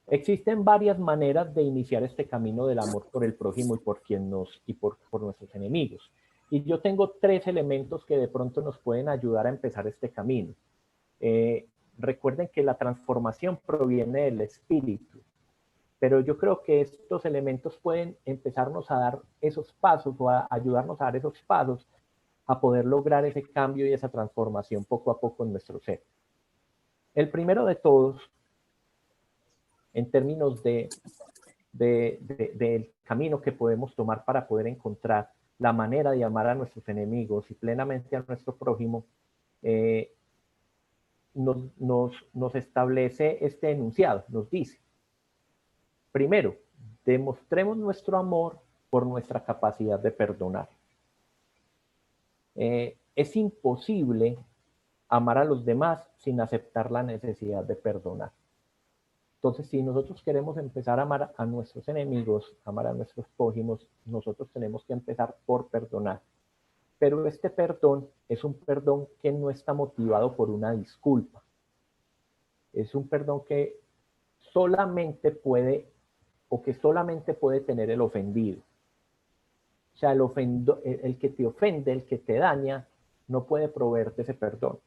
S3: Existen varias maneras de iniciar este camino del amor por el prójimo y por nuestros enemigos. Y yo tengo 3 elementos que de pronto nos pueden ayudar a empezar este camino. Recuerden que la transformación proviene del espíritu, pero yo creo que estos elementos pueden empezarnos a dar esos pasos o a ayudarnos a dar esos pasos a poder lograr ese cambio y esa transformación poco a poco en nuestro ser. El primero de todos, en términos del camino que podemos tomar para poder encontrar la manera de amar a nuestros enemigos y plenamente a nuestro prójimo, nos establece este enunciado, nos dice: primero, demostremos nuestro amor por nuestra capacidad de perdonar. Es imposible amar a los demás sin aceptar la necesidad de perdonar. Entonces, si nosotros queremos empezar a amar a nuestros enemigos, amar a nuestros prójimos, nosotros tenemos que empezar por perdonar. Pero este perdón es un perdón que no está motivado por una disculpa. Es un perdón que solamente puede tener el ofendido. O sea, el que te ofende, el que te daña, no puede proveerte ese perdón.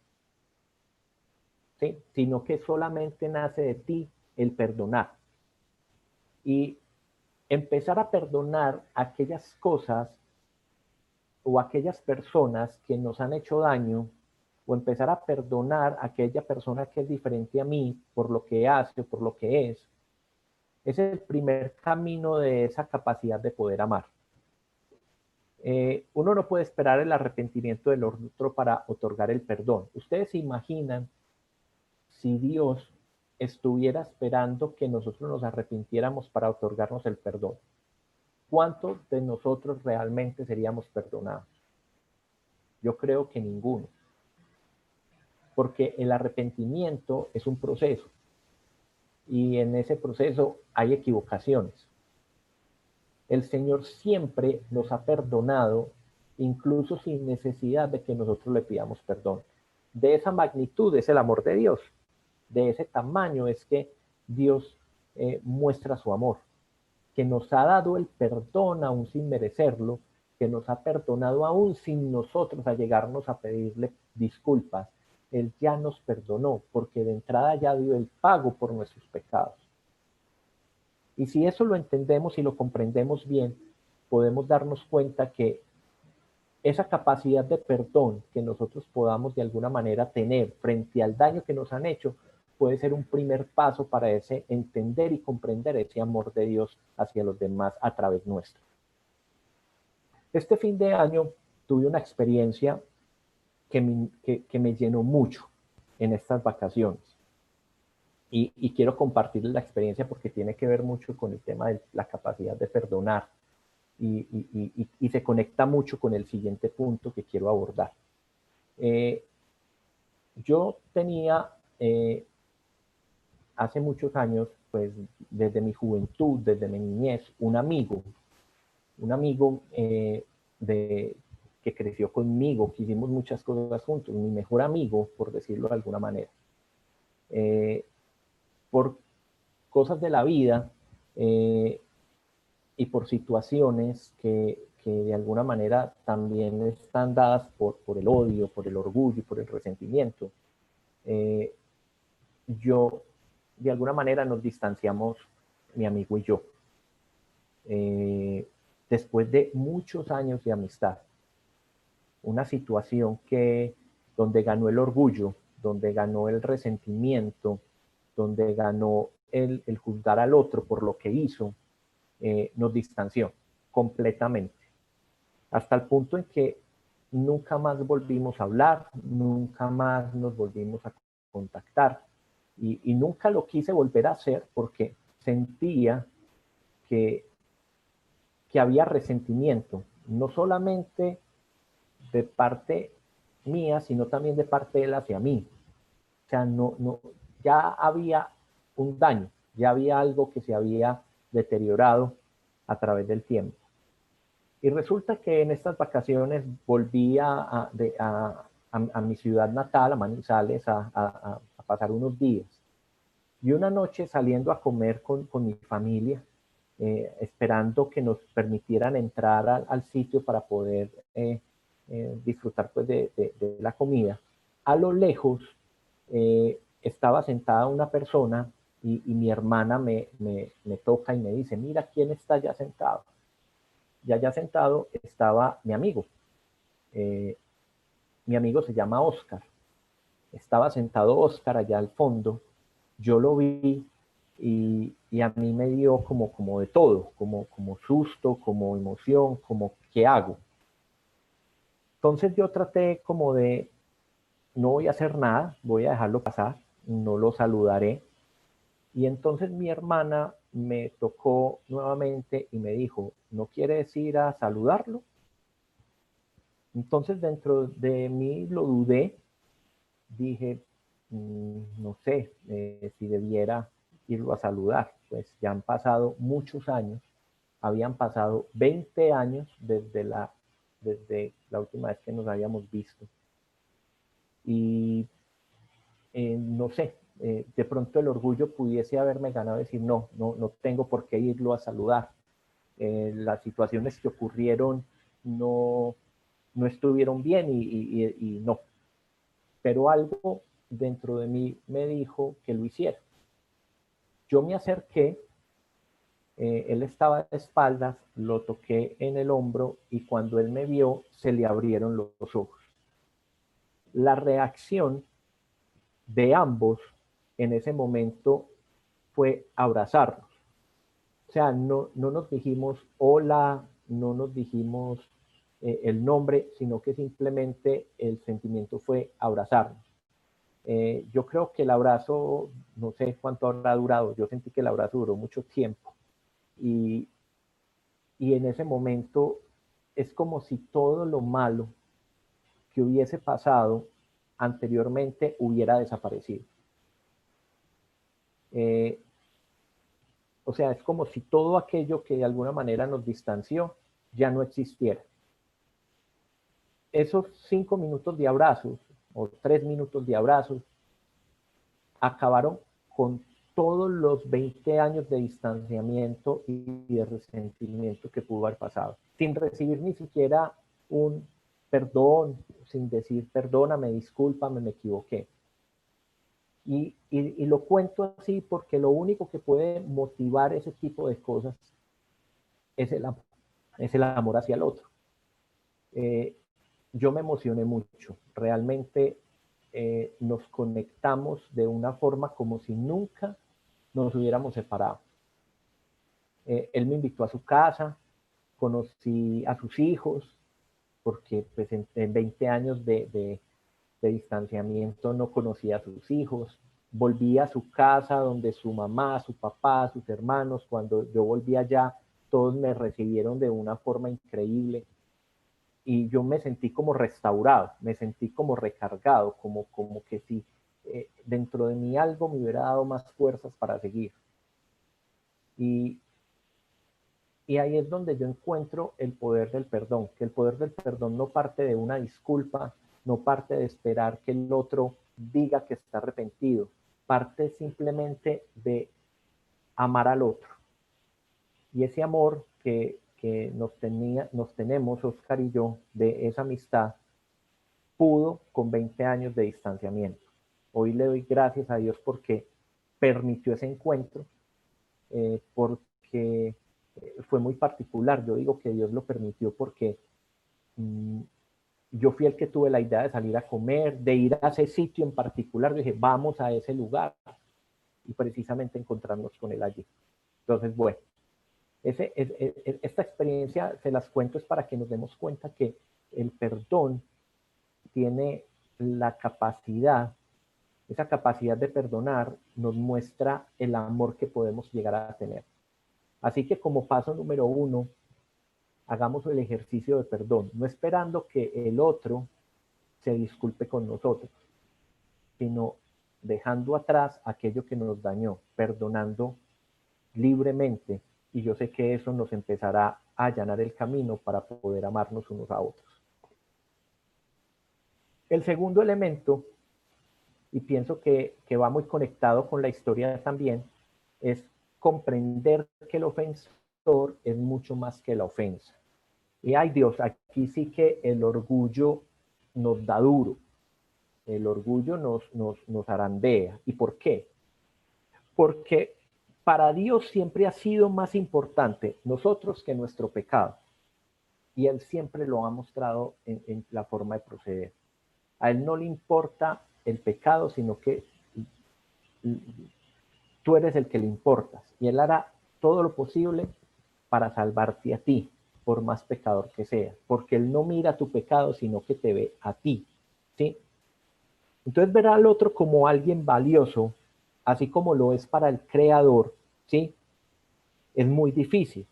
S3: ¿Sí? Sino que solamente nace de ti el perdonar. Y empezar a perdonar aquellas cosas o aquellas personas que nos han hecho daño, o empezar a perdonar a aquella persona que es diferente a mí por lo que hace o por lo que es el primer camino de esa capacidad de poder amar. Uno no puede esperar el arrepentimiento del otro para otorgar el perdón. Ustedes se imaginan si Dios estuviera esperando que nosotros nos arrepintiéramos para otorgarnos el perdón. ¿Cuántos de nosotros realmente seríamos perdonados? Yo creo que ninguno. Porque el arrepentimiento es un proceso. Y en ese proceso hay equivocaciones. El Señor siempre nos ha perdonado, incluso sin necesidad de que nosotros le pidamos perdón. De esa magnitud es el amor de Dios. De ese tamaño es que Dios muestra su amor, que nos ha dado el perdón aún sin merecerlo, que nos ha perdonado aún sin nosotros allegarnos a pedirle disculpas. Él ya nos perdonó porque de entrada ya dio el pago por nuestros pecados. Y si eso lo entendemos y lo comprendemos bien, podemos darnos cuenta que esa capacidad de perdón que nosotros podamos de alguna manera tener frente al daño que nos han hecho puede ser un primer paso para ese entender y comprender ese amor de Dios hacia los demás a través nuestro. Este fin de año tuve una experiencia que me llenó mucho en estas vacaciones. Y quiero compartir la experiencia porque tiene que ver mucho con el tema de la capacidad de perdonar y se conecta mucho con el siguiente punto que quiero abordar. Yo tenía hace muchos años, pues desde mi juventud, desde mi niñez, un amigo que creció conmigo, que hicimos muchas cosas juntos, mi mejor amigo, por decirlo de alguna manera. Por cosas de la vida y por situaciones que de alguna manera también están dadas por el odio, por el orgullo y por el resentimiento, yo de alguna manera nos distanciamos, mi amigo y yo. Después de muchos años de amistad, una situación donde ganó el orgullo, donde ganó el resentimiento, donde ganó el juzgar al otro por lo que hizo, nos distanció completamente. Hasta el punto en que nunca más volvimos a hablar, nunca más nos volvimos a contactar. Y nunca lo quise volver a hacer porque sentía que había resentimiento, no solamente de parte mía, sino también de parte de él hacia mí. O sea, ya había un daño, ya había algo que se había deteriorado a través del tiempo. Y resulta que en estas vacaciones volví a mi ciudad natal, a Manizales, a pasar unos días. Y una noche saliendo a comer con mi familia, esperando que nos permitieran entrar al sitio para poder disfrutar pues, de la comida, a lo lejos estaba sentada una persona y mi hermana me toca y me dice, mira quién está ya sentado. Y allá sentado estaba mi amigo. Mi amigo se llama Oscar. Estaba sentado Oscar allá al fondo. Yo lo vi y a mí me dio como de todo, como susto, como emoción, como ¿qué hago? Entonces yo traté como de, no voy a hacer nada, voy a dejarlo pasar, no lo saludaré. Y entonces mi hermana me tocó nuevamente y me dijo, ¿no quieres ir a saludarlo? Entonces dentro de mí lo dudé, dije, no sé si debiera irlo a saludar. Pues ya han pasado muchos años, habían pasado 20 años desde la última vez que nos habíamos visto. Y no sé, de pronto el orgullo pudiese haberme ganado decir, no tengo por qué irlo a saludar. Las situaciones que ocurrieron no estuvieron bien y no. Pero algo dentro de mí me dijo que lo hiciera. Yo me acerqué, él estaba de espaldas, lo toqué en el hombro y cuando él me vio se le abrieron los ojos. La reacción de ambos en ese momento fue abrazarnos. O sea, no nos dijimos hola, no nos dijimos el nombre, sino que simplemente el sentimiento fue abrazarnos. Yo creo que el abrazo, no sé cuánto habrá durado, yo sentí que el abrazo duró mucho tiempo. Y en ese momento es como si todo lo malo que hubiese pasado anteriormente hubiera desaparecido. O sea, es como si todo aquello que de alguna manera nos distanció ya no existiera. Esos 5 minutos de abrazos o 3 minutos de abrazos acabaron con todos los 20 años de distanciamiento y de resentimiento que pudo haber pasado, sin recibir ni siquiera un perdón, sin decir perdóname, discúlpame, me equivoqué. Y lo cuento así porque lo único que puede motivar ese tipo de cosas es el amor hacia el otro. Yo me emocioné mucho, realmente nos conectamos de una forma como si nunca nos hubiéramos separado. Él me invitó a su casa, conocí a sus hijos, porque pues, en 20 años de distanciamiento no conocía a sus hijos. Volví a su casa donde su mamá, su papá, sus hermanos, cuando yo volví allá, todos me recibieron de una forma increíble. Y yo me sentí como restaurado, me sentí como recargado, como que si dentro de mí algo me hubiera dado más fuerzas para seguir. Y ahí es donde yo encuentro el poder del perdón, que el poder del perdón no parte de una disculpa, no parte de esperar que el otro diga que está arrepentido, parte simplemente de amar al otro. Y ese amor que nos tenemos, Oscar y yo, de esa amistad, pudo con 20 años de distanciamiento. Hoy le doy gracias a Dios porque permitió ese encuentro, porque fue muy particular. Yo digo que Dios lo permitió porque yo fui el que tuve la idea de salir a comer, de ir a ese sitio en particular. Yo dije, vamos a ese lugar y precisamente encontrarnos con él allí. Entonces, bueno, esta experiencia se las cuento es para que nos demos cuenta que el perdón tiene la capacidad, esa capacidad de perdonar nos muestra el amor que podemos llegar a tener. Así que como paso número 1, hagamos el ejercicio de perdón, no esperando que el otro se disculpe con nosotros, sino dejando atrás aquello que nos dañó, perdonando libremente. Y yo sé que eso nos empezará a allanar el camino para poder amarnos unos a otros. El segundo elemento, y pienso que va muy conectado con la historia también, es comprender que el ofensor es mucho más que la ofensa. Y ay Dios, aquí sí que el orgullo nos da duro, el orgullo nos arandea. ¿Y por qué? Porque para Dios siempre ha sido más importante nosotros que nuestro pecado. Y Él siempre lo ha mostrado en la forma de proceder. A Él no le importa el pecado, sino que tú eres el que le importas. Y Él hará todo lo posible para salvarte a ti, por más pecador que seas. Porque Él no mira tu pecado, sino que te ve a ti. ¿Sí? Entonces ver al otro como alguien valioso, así como lo es para el Creador, ¿sí? Es muy difícil.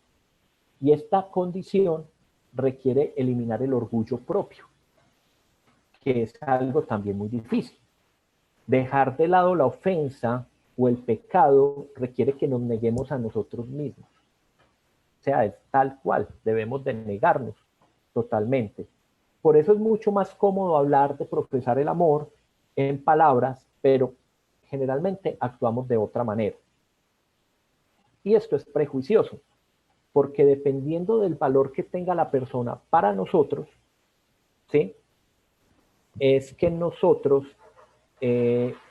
S3: Y esta condición requiere eliminar el orgullo propio, que es algo también muy difícil. Dejar de lado la ofensa o el pecado requiere que nos neguemos a nosotros mismos. O sea, es tal cual, debemos de negarnos totalmente. Por eso es mucho más cómodo hablar de profesar el amor en palabras, pero generalmente actuamos de otra manera. Y esto es prejuicioso, porque dependiendo del valor que tenga la persona para nosotros, ¿sí? Es que nosotros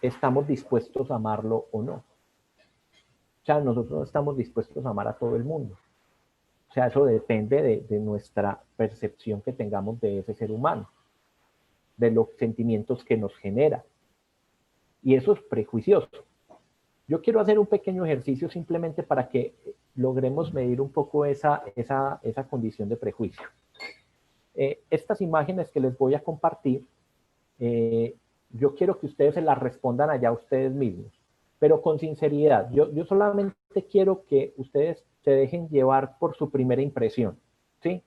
S3: estamos dispuestos a amarlo o no. O sea, nosotros no estamos dispuestos a amar a todo el mundo. O sea, eso depende de nuestra percepción que tengamos de ese ser humano, de los sentimientos que nos genera. Y eso es prejuicioso. Yo quiero hacer un pequeño ejercicio simplemente para que logremos medir un poco esa condición de prejuicio. Estas imágenes que les voy a compartir, yo quiero que ustedes se las respondan allá ustedes mismos, pero con sinceridad. Yo solamente quiero que ustedes se dejen llevar por su primera impresión, ¿sí?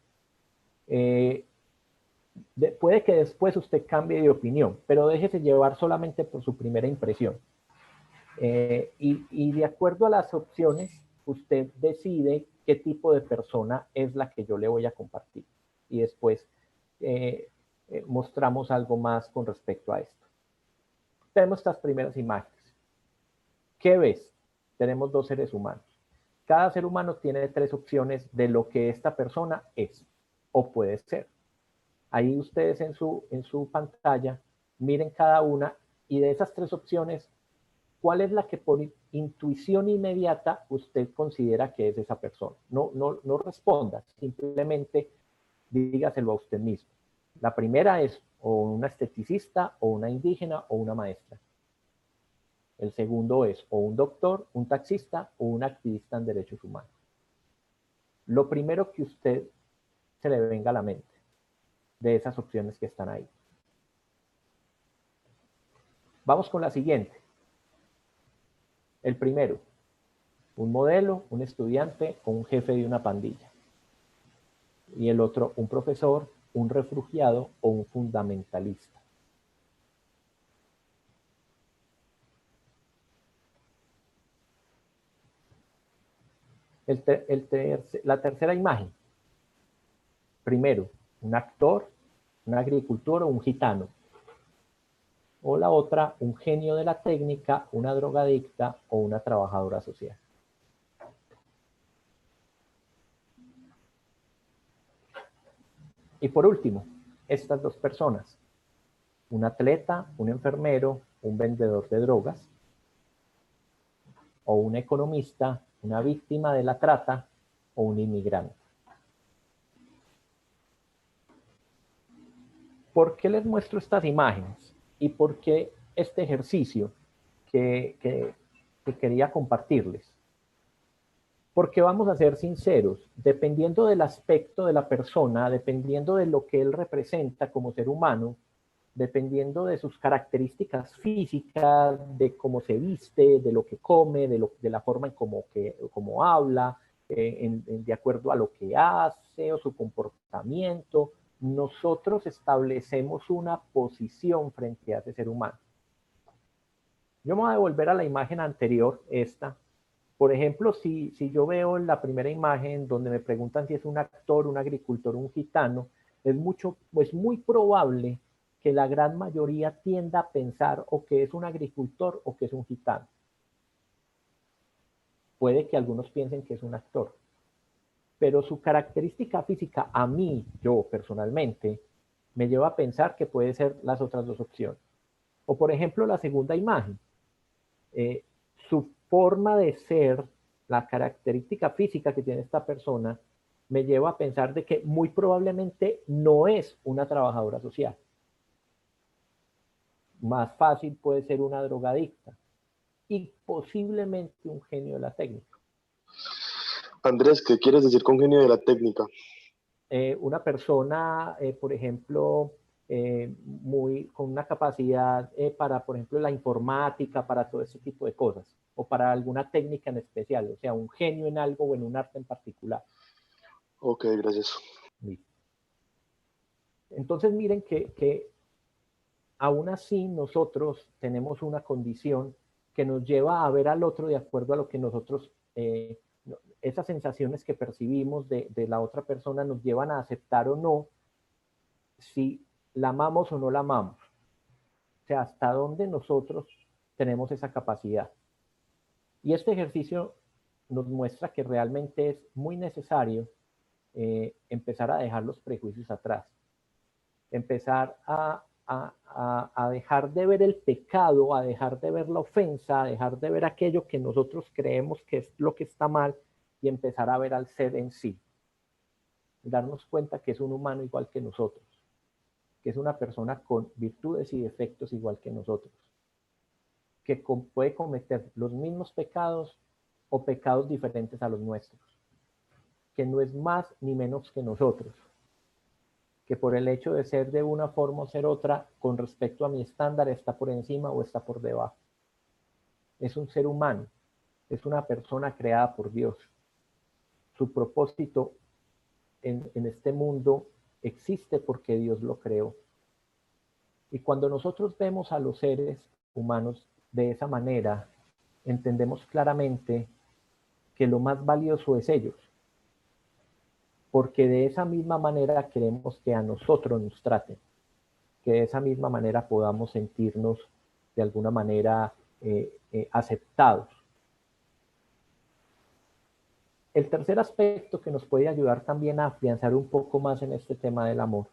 S3: Puede que después usted cambie de opinión, pero déjese llevar solamente por su primera impresión. Y de acuerdo a las opciones, usted decide qué tipo de persona es la que yo le voy a compartir. Y después mostramos algo más con respecto a esto. Tenemos estas primeras imágenes. ¿Qué ves? Tenemos dos seres humanos. Cada ser humano tiene tres opciones de lo que esta persona es o puede ser. Ahí ustedes en su pantalla miren cada una y de esas tres opciones, ¿cuál es la que por intuición inmediata usted considera que es esa persona? No responda, simplemente dígaselo a usted mismo. La primera es o una esteticista, o una indígena, o una maestra. El segundo es o un doctor, un taxista, o un activista en derechos humanos. Lo primero que usted se le venga a la mente de esas opciones que están ahí. Vamos con la siguiente. El primero, un modelo, un estudiante o un jefe de una pandilla. Y el otro, un profesor, un refugiado o un fundamentalista. La tercera imagen. Primero, un actor, un agricultor o un gitano. O la otra, un genio de la técnica, una drogadicta o una trabajadora social. Y por último, estas dos personas. Un atleta, un enfermero, un vendedor de drogas. O un economista, una víctima de la trata o un inmigrante. ¿Por qué les muestro estas imágenes? ¿Y por qué este ejercicio que quería compartirles? Porque vamos a ser sinceros, dependiendo del aspecto de la persona, dependiendo de lo que él representa como ser humano, dependiendo de sus características físicas, de cómo se viste, de lo que come, de la forma en cómo habla, de acuerdo a lo que hace o su comportamiento, nosotros establecemos una posición frente a ese ser humano. Yo me voy a devolver a la imagen anterior, esta. Por ejemplo, si yo veo en la primera imagen donde me preguntan si es un actor, un agricultor, un gitano, es muy probable que la gran mayoría tienda a pensar o que es un agricultor o que es un gitano. Puede que algunos piensen que es un actor, pero su característica física a mí, yo personalmente, me lleva a pensar que puede ser las otras dos opciones. O por ejemplo la segunda imagen, su forma de ser, la característica física que tiene esta persona, me lleva a pensar de que muy probablemente no es una trabajadora social. Más fácil puede ser una drogadicta y posiblemente un genio de la técnica.
S2: Andrés, ¿qué quieres decir con genio de la técnica?
S3: Una persona, por ejemplo, con una capacidad para, por ejemplo, la informática, para todo ese tipo de cosas, o para alguna técnica en especial, o sea, un genio en algo o en un arte en particular.
S2: Ok, gracias.
S3: Entonces miren que aún así nosotros tenemos una condición que nos lleva a ver al otro de acuerdo a lo que nosotros, esas sensaciones que percibimos de la otra persona nos llevan a aceptar o no si la amamos o no la amamos. O sea, hasta dónde nosotros tenemos esa capacidad. Y este ejercicio nos muestra que realmente es muy necesario empezar a dejar los prejuicios atrás, empezar a dejar de ver el pecado, a dejar de ver la ofensa, a dejar de ver aquello que nosotros creemos que es lo que está mal y empezar a ver al ser en sí. Darnos cuenta que es un humano igual que nosotros, que es una persona con virtudes y defectos igual que nosotros, que puede cometer los mismos pecados o pecados diferentes a los nuestros, que no es más ni menos que nosotros, que por el hecho de ser de una forma o ser otra, con respecto a mi estándar, está por encima o está por debajo. Es un ser humano, es una persona creada por Dios. Su propósito en este mundo existe porque Dios lo creó. Y cuando nosotros vemos a los seres humanos de esa manera, entendemos claramente que lo más valioso es ellos, porque de esa misma manera queremos que a nosotros nos traten, que de esa misma manera podamos sentirnos de alguna manera aceptados. El tercer aspecto que nos puede ayudar también a afianzar un poco más en este tema del amor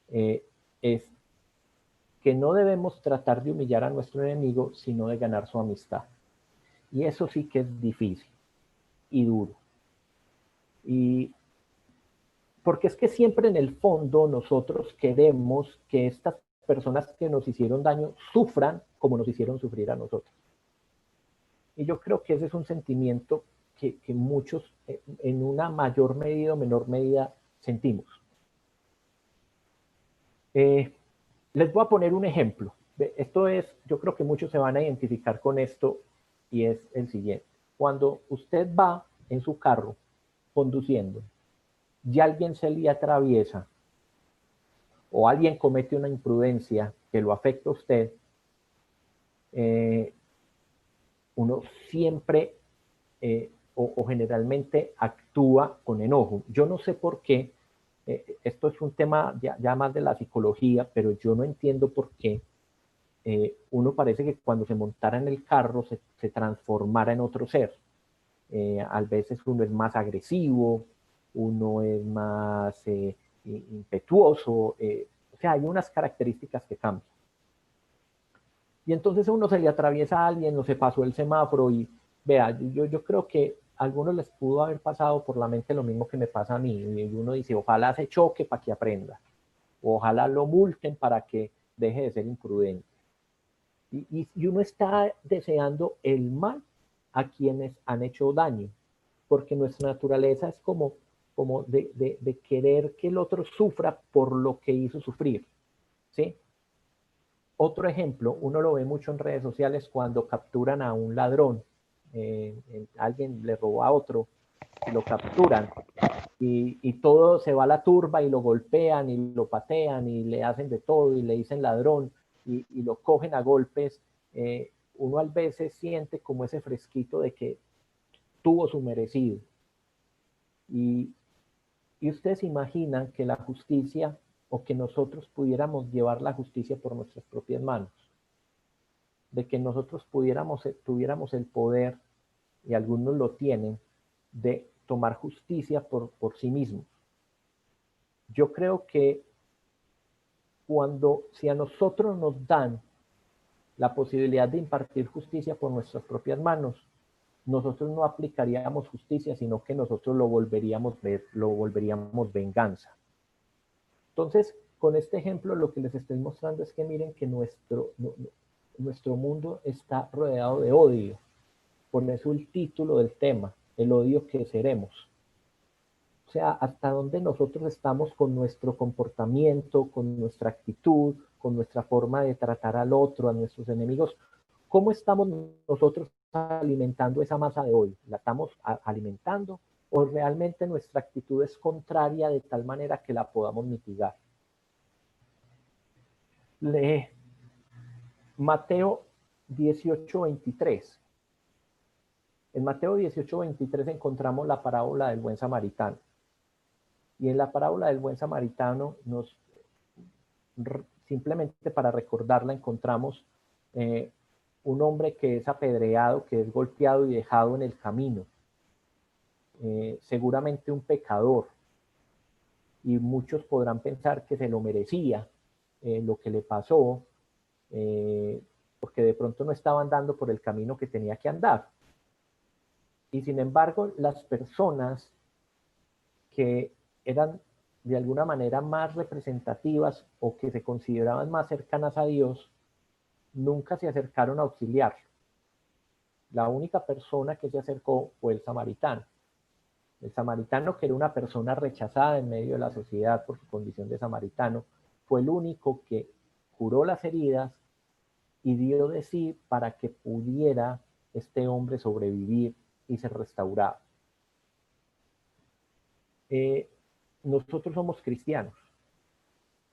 S3: es que no debemos tratar de humillar a nuestro enemigo, sino de ganar su amistad. Y eso sí que es difícil y duro. Y porque es que siempre en el fondo nosotros queremos que estas personas que nos hicieron daño sufran como nos hicieron sufrir a nosotros. Y yo creo que ese es un sentimiento que muchos en una mayor medida o menor medida sentimos. Les voy a poner un ejemplo. Esto es, yo creo que muchos se van a identificar con esto y es el siguiente. Cuando usted va en su carro conduciendo y alguien se le atraviesa o alguien comete una imprudencia que lo afecta a usted, uno siempre o generalmente actúa con enojo. Yo no sé por qué, esto es un tema ya más de la psicología, pero yo no entiendo por qué uno parece que cuando se montara en el carro se transformara en otro ser. A veces uno es más agresivo, uno es más impetuoso, o sea, hay unas características que cambian. Y entonces a uno se le atraviesa a alguien, o se pasó el semáforo y vea, yo creo que a algunos les pudo haber pasado por la mente lo mismo que me pasa a mí. Y uno dice, ojalá se choque para que aprenda, ojalá lo multen para que deje de ser imprudente. Y uno está deseando el mal a quienes han hecho daño, porque nuestra naturaleza es como de querer que el otro sufra por lo que hizo sufrir, ¿sí? Otro ejemplo, uno lo ve mucho en redes sociales cuando capturan a un ladrón, alguien le robó a otro, y lo capturan, y todo se va a la turba y lo golpean y lo patean y le hacen de todo y le dicen ladrón y lo cogen a golpes. Uno a veces siente como ese fresquito de que tuvo su merecido. Y ustedes imaginan que la justicia o que nosotros pudiéramos llevar la justicia por nuestras propias manos, de que nosotros tuviéramos el poder, y algunos lo tienen, de tomar justicia por sí mismos. Yo creo que si a nosotros nos dan la posibilidad de impartir justicia por nuestras propias manos, nosotros no aplicaríamos justicia, sino que nosotros lo volveríamos venganza. Entonces, con este ejemplo, lo que les estoy mostrando es que miren que nuestro mundo está rodeado de odio. Por eso el título del tema, el odio que seremos. O sea, hasta dónde nosotros estamos con nuestro comportamiento, con nuestra actitud, con nuestra forma de tratar al otro, a nuestros enemigos. ¿Cómo estamos nosotros alimentando esa masa de odio? ¿La estamos alimentando o realmente nuestra actitud es contraria de tal manera que la podamos mitigar? Mateo 18:23. En Mateo 18:23 encontramos la parábola del buen samaritano. Y en la parábola del buen samaritano, simplemente para recordarla, encontramos un hombre que es apedreado, que es golpeado y dejado en el camino. Seguramente un pecador. Y muchos podrán pensar que se lo merecía lo que le pasó, porque de pronto no estaba andando por el camino que tenía que andar. Y sin embargo, las personas que eran de alguna manera más representativas o que se consideraban más cercanas a Dios, nunca se acercaron a auxiliarlo. La única persona que se acercó fue el samaritano. El samaritano, que era una persona rechazada en medio de la sociedad por su condición de samaritano, fue el único que curó las heridas y dio de sí para que pudiera este hombre sobrevivir y ser restaurado. Nosotros somos cristianos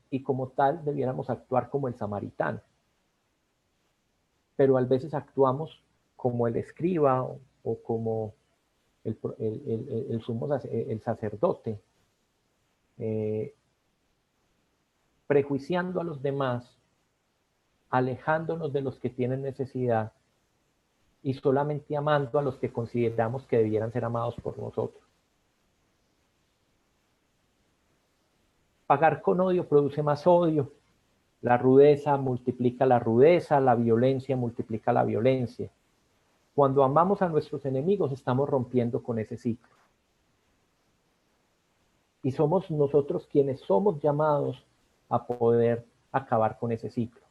S3: y como tal debiéramos actuar como el samaritano, pero a veces actuamos como el escriba o como el sacerdote, prejuiciando a los demás, alejándonos de los que tienen necesidad y solamente amando a los que consideramos que debieran ser amados por nosotros. Pagar con odio produce más odio. La rudeza multiplica la rudeza, la violencia multiplica la violencia. Cuando amamos a nuestros enemigos, estamos rompiendo con ese ciclo. Y somos nosotros quienes somos llamados a poder acabar con ese ciclo.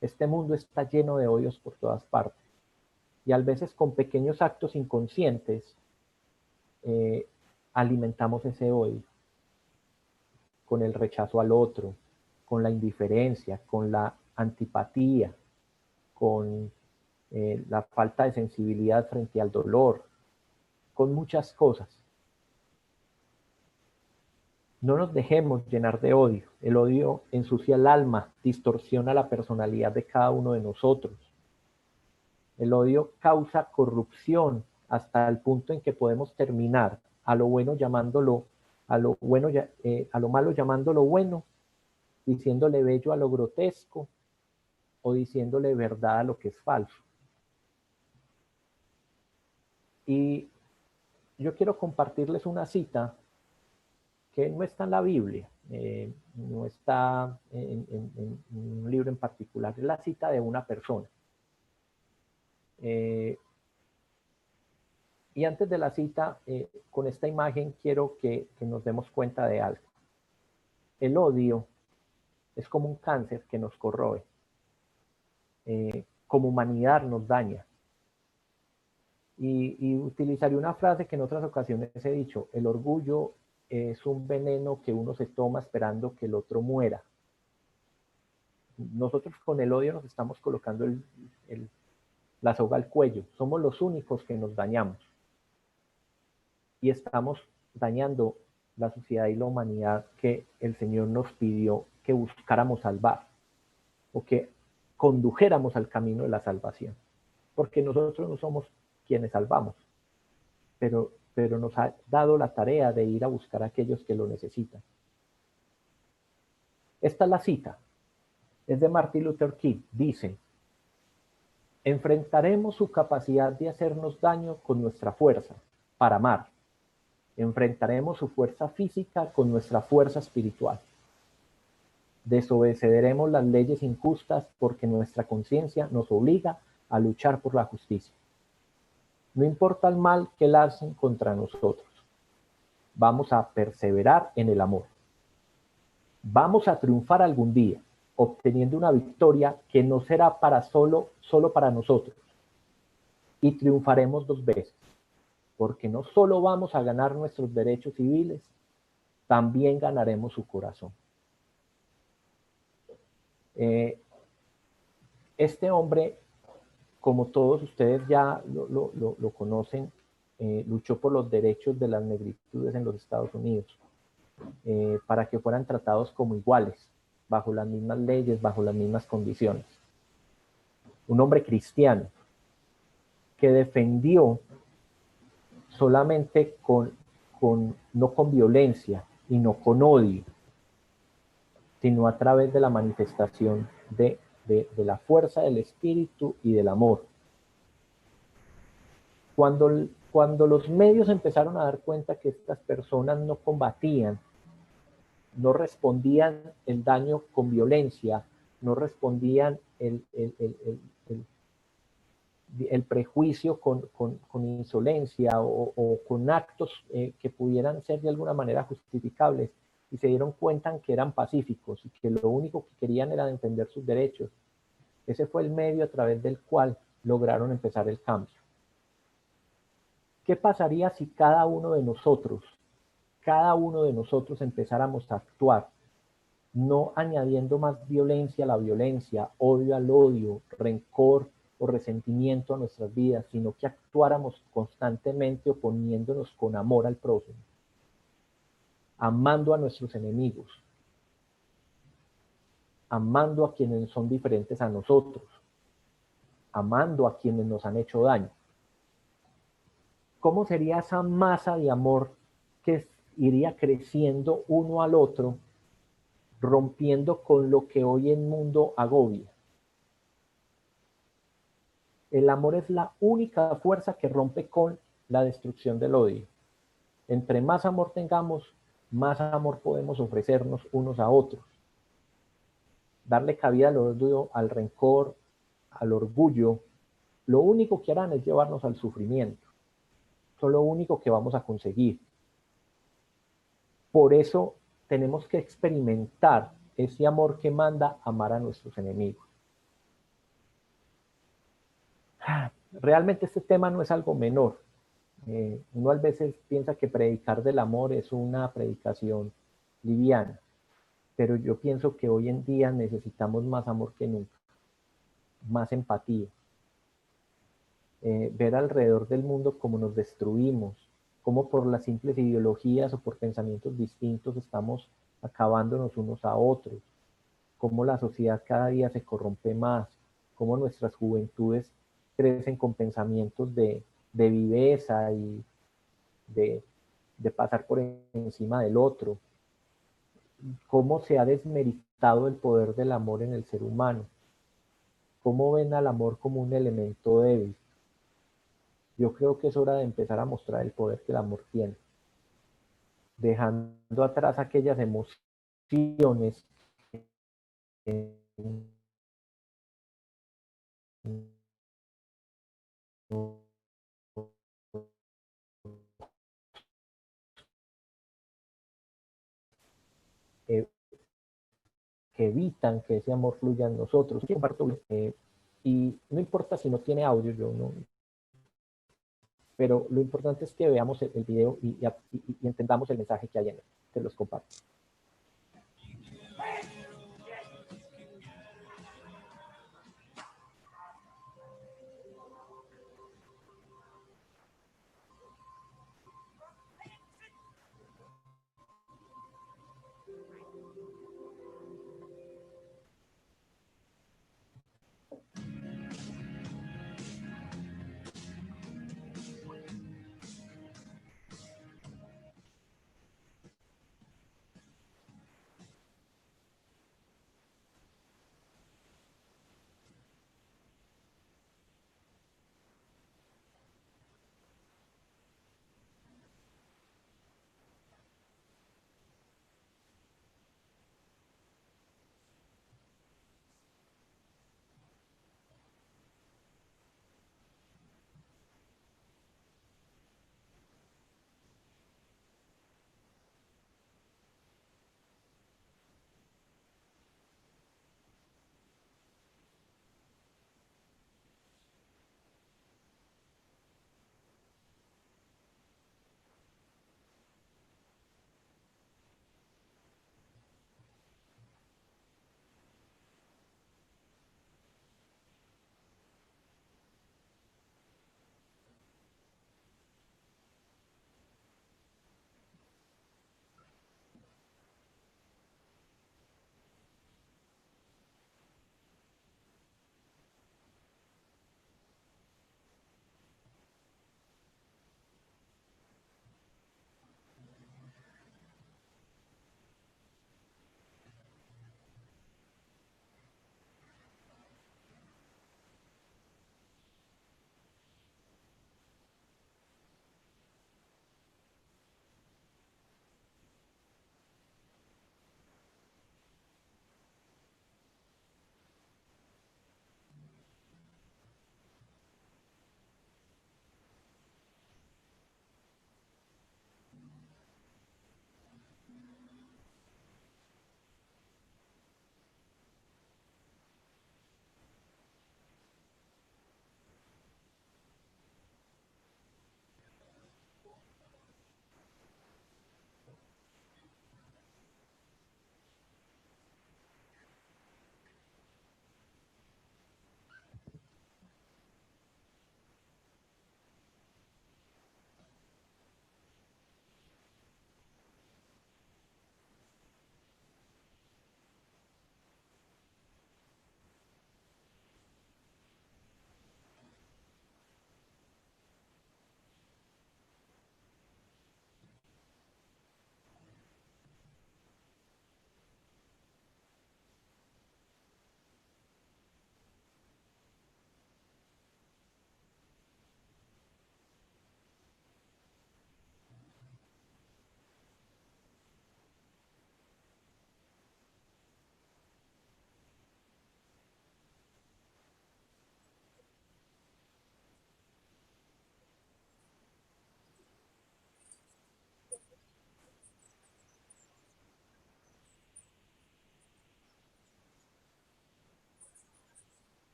S3: Este mundo está lleno de odios por todas partes. Y a veces con pequeños actos inconscientes alimentamos ese odio. Con el rechazo al otro, con la indiferencia, con la antipatía, con la falta de sensibilidad frente al dolor, con muchas cosas. No nos dejemos llenar de odio. El odio ensucia el alma, distorsiona la personalidad de cada uno de nosotros. El odio causa corrupción hasta el punto en que podemos terminar a lo bueno llamándolo, a lo malo llamándolo bueno, diciéndole bello a lo grotesco o diciéndole verdad a lo que es falso. Y yo quiero compartirles una cita que no está en la Biblia, no está en un libro en particular, es la cita de una persona. Y antes de la cita, con esta imagen quiero que nos demos cuenta de algo. El odio es como un cáncer que nos corroe. Como humanidad nos daña. Y utilizaré una frase que en otras ocasiones he dicho: el orgullo es un veneno que uno se toma esperando que el otro muera. Nosotros con el odio nos estamos colocando la soga al cuello. Somos los únicos que nos dañamos. Y estamos dañando la sociedad y la humanidad que el Señor nos pidió que buscáramos salvar o que condujéramos al camino de la salvación. Porque nosotros no somos quienes salvamos, pero nos ha dado la tarea de ir a buscar a aquellos que lo necesitan. Esta es la cita, es de Martin Luther King. Dice: enfrentaremos su capacidad de hacernos daño con nuestra fuerza para amar. Enfrentaremos su fuerza física con nuestra fuerza espiritual. Desobedeceremos las leyes injustas porque nuestra conciencia nos obliga a luchar por la justicia. No importa el mal que lancen contra nosotros, vamos a perseverar en el amor. Vamos a triunfar algún día, obteniendo una victoria que no será solo para nosotros. Y triunfaremos 2 veces, porque no solo vamos a ganar nuestros derechos civiles, también ganaremos su corazón. Este hombre, como todos ustedes ya lo conocen, luchó por los derechos de las negritudes en los Estados Unidos, para que fueran tratados como iguales, bajo las mismas leyes, bajo las mismas condiciones. un hombre cristiano, que defendió solamente no con violencia y no con odio, sino a través de la manifestación de la fuerza del espíritu y del amor. Cuando los medios empezaron a dar cuenta que estas personas no combatían, no respondían el daño con violencia, no respondían el prejuicio con insolencia o con actos que pudieran ser de alguna manera justificables, y se dieron cuenta que eran pacíficos y que lo único que querían era defender sus derechos. Ese fue el medio a través del cual lograron empezar el cambio. ¿Qué pasaría si cada uno de nosotros empezáramos a actuar, no añadiendo más violencia a la violencia, odio al odio, rencor o resentimiento a nuestras vidas, sino que actuáramos constantemente oponiéndonos con amor al prójimo, amando a nuestros enemigos, amando a quienes son diferentes a nosotros, amando a quienes nos han hecho daño? ¿Cómo sería esa masa de amor que iría creciendo uno al otro, rompiendo con lo que hoy el mundo agobia? El amor es la única fuerza que rompe con la destrucción del odio. Entre más amor tengamos, más amor podemos ofrecernos unos a otros. Darle cabida al odio, al rencor, al orgullo, lo único que harán es llevarnos al sufrimiento. Eso es lo único que vamos a conseguir. Por eso tenemos que experimentar ese amor que manda amar a nuestros enemigos. Realmente este tema no es algo menor. Uno a veces piensa que predicar del amor es una predicación liviana, pero yo pienso que hoy en día necesitamos más amor que nunca, más empatía. Ver alrededor del mundo cómo nos destruimos, cómo por las simples ideologías o por pensamientos distintos estamos acabándonos unos a otros, cómo la sociedad cada día se corrompe más, cómo nuestras juventudes crecen con pensamientos de viveza y de pasar por encima del otro, cómo se ha desmeritado el poder del amor en el ser humano, cómo ven al amor como un elemento débil. Yo creo que es hora de empezar a mostrar el poder que el amor tiene, dejando atrás aquellas emociones que evitan que ese amor fluya en nosotros. Y no importa si no tiene audio, yo no, pero lo importante es que veamos el video y entendamos el mensaje que hay en él. Te los comparto.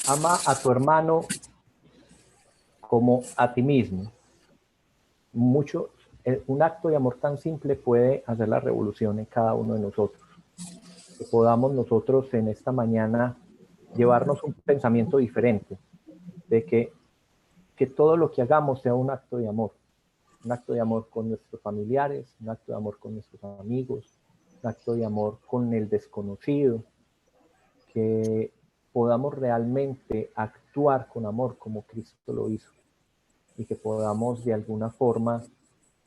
S3: Ama a tu hermano como a ti mismo. Un acto de amor tan simple puede hacer la revolución en cada uno de nosotros. Que podamos nosotros en esta mañana llevarnos un pensamiento diferente, de que todo lo que hagamos sea un acto de amor con nuestros familiares, un acto de amor con nuestros amigos, un acto de amor con el desconocido, que podamos realmente actuar con amor como Cristo lo hizo y que podamos de alguna forma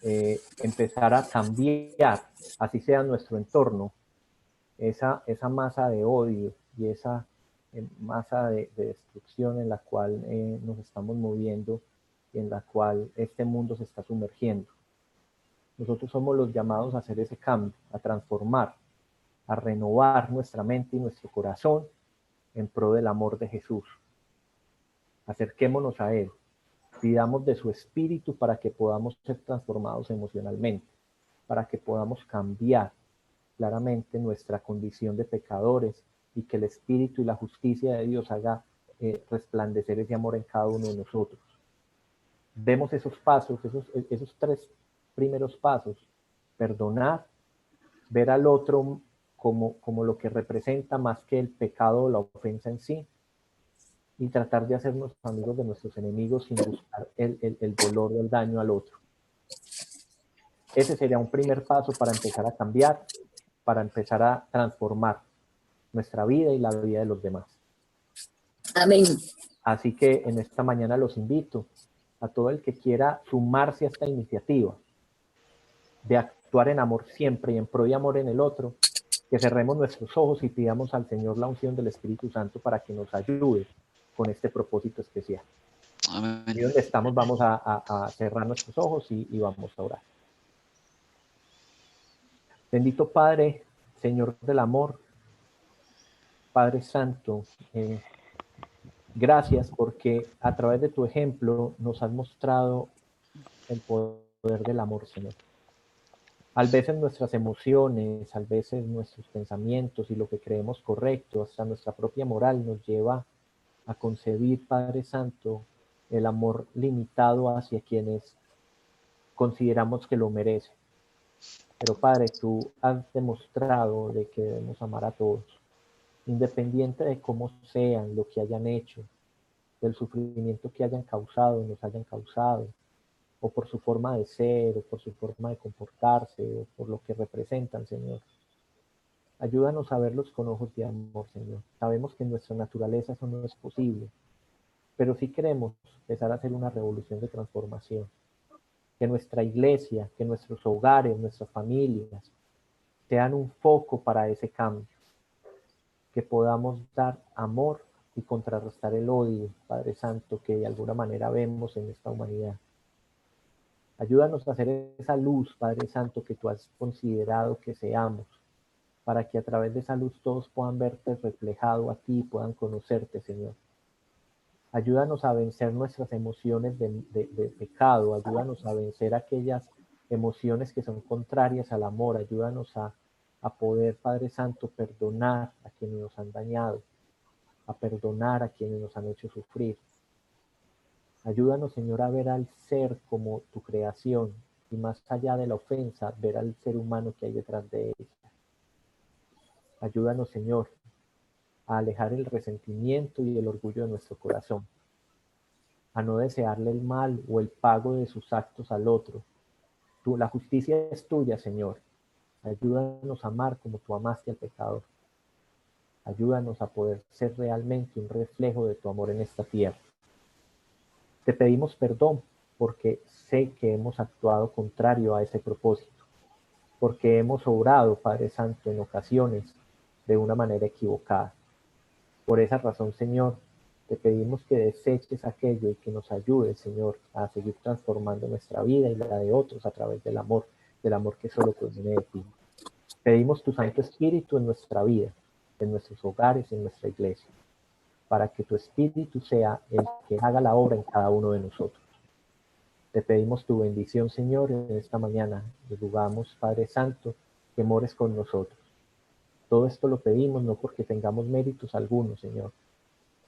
S3: empezar a cambiar, así sea nuestro entorno, esa masa de odio y esa masa de destrucción en la cual nos estamos moviendo y en la cual este mundo se está sumergiendo. Nosotros somos los llamados a hacer ese cambio, a transformar, a renovar nuestra mente y nuestro corazón en pro del amor de Jesús. Acerquémonos a Él, pidamos de su espíritu para que podamos ser transformados emocionalmente, para que podamos cambiar claramente nuestra condición de pecadores y que el espíritu y la justicia de Dios haga resplandecer ese amor en cada uno de nosotros. Demos esos pasos, esos 3 primeros pasos: perdonar, ver al otro como lo que representa más que el pecado o la ofensa en sí, y tratar de hacernos amigos de nuestros enemigos sin buscar el dolor o el daño al otro. Ese sería un primer paso para empezar a cambiar, para empezar a transformar nuestra vida y la vida de los demás.
S5: Amén.
S3: Así que en esta mañana los invito a todo el que quiera sumarse a esta iniciativa de actuar en amor siempre y en pro de amor en el otro, que cerremos nuestros ojos y pidamos al Señor la unción del Espíritu Santo para que nos ayude con este propósito especial.
S6: Amén.
S3: Y donde estamos vamos a cerrar nuestros ojos y vamos a orar. Bendito Padre, Señor del amor, Padre Santo, gracias porque a través de tu ejemplo nos has mostrado el poder del amor, Señor. A veces nuestras emociones, a veces nuestros pensamientos y lo que creemos correcto, hasta nuestra propia moral nos lleva a concebir, Padre Santo, el amor limitado hacia quienes consideramos que lo merecen. Pero Padre, tú has demostrado de que debemos amar a todos, independiente de cómo sean, lo que hayan hecho, del sufrimiento que hayan causado, nos hayan causado, o por su forma de ser, o por su forma de comportarse, o por lo que representan, Señor. Ayúdanos a verlos con ojos de amor, Señor. Sabemos que en nuestra naturaleza eso no es posible, pero sí queremos empezar a hacer una revolución de transformación. Que nuestra iglesia, que nuestros hogares, nuestras familias, sean un foco para ese cambio. Que podamos dar amor y contrarrestar el odio, Padre Santo, que de alguna manera vemos en esta humanidad. Ayúdanos a hacer esa luz, Padre Santo, que tú has considerado que seamos, para que a través de esa luz todos puedan verte reflejado a ti y puedan conocerte, Señor. Ayúdanos a vencer nuestras emociones de pecado, ayúdanos a vencer aquellas emociones que son contrarias al amor, ayúdanos a poder, Padre Santo, perdonar a quienes nos han dañado, a perdonar a quienes nos han hecho sufrir. Ayúdanos, Señor, a ver al ser como tu creación y más allá de la ofensa, ver al ser humano que hay detrás de ella. Ayúdanos, Señor, a alejar el resentimiento y el orgullo de nuestro corazón, a no desearle el mal o el pago de sus actos al otro. La justicia es tuya, Señor. Ayúdanos a amar como tú amaste al pecador. Ayúdanos a poder ser realmente un reflejo de tu amor en esta tierra. Te pedimos perdón porque sé que hemos actuado contrario a ese propósito, porque hemos obrado, Padre Santo, en ocasiones de una manera equivocada. Por esa razón, Señor, Te pedimos que deseches aquello y que nos ayudes, Señor, a seguir transformando nuestra vida y la de otros a través del amor que solo proviene de ti. Pedimos tu Santo Espíritu en nuestra vida, en nuestros hogares, en nuestra iglesia, para que tu Espíritu sea el que haga la obra en cada uno de nosotros. Te pedimos tu bendición, Señor, en esta mañana. Te rogamos, Padre Santo, que mores con nosotros. Todo esto lo pedimos no porque tengamos méritos algunos, Señor,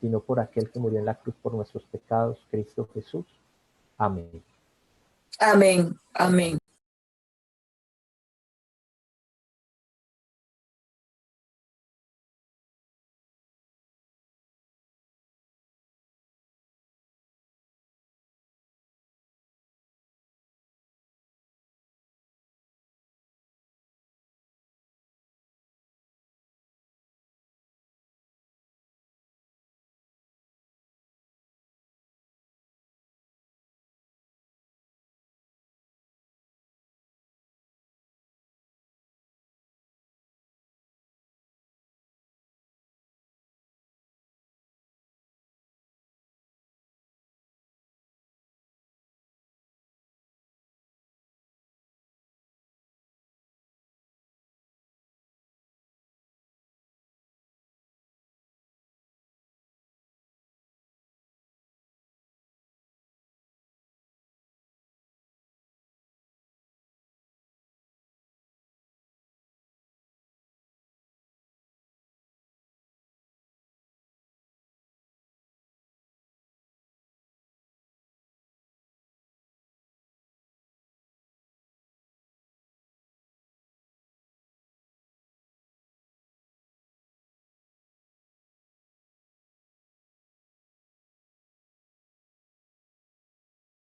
S3: sino por aquel que murió en la cruz por nuestros pecados, Cristo Jesús. Amén.
S5: Amén. Amén.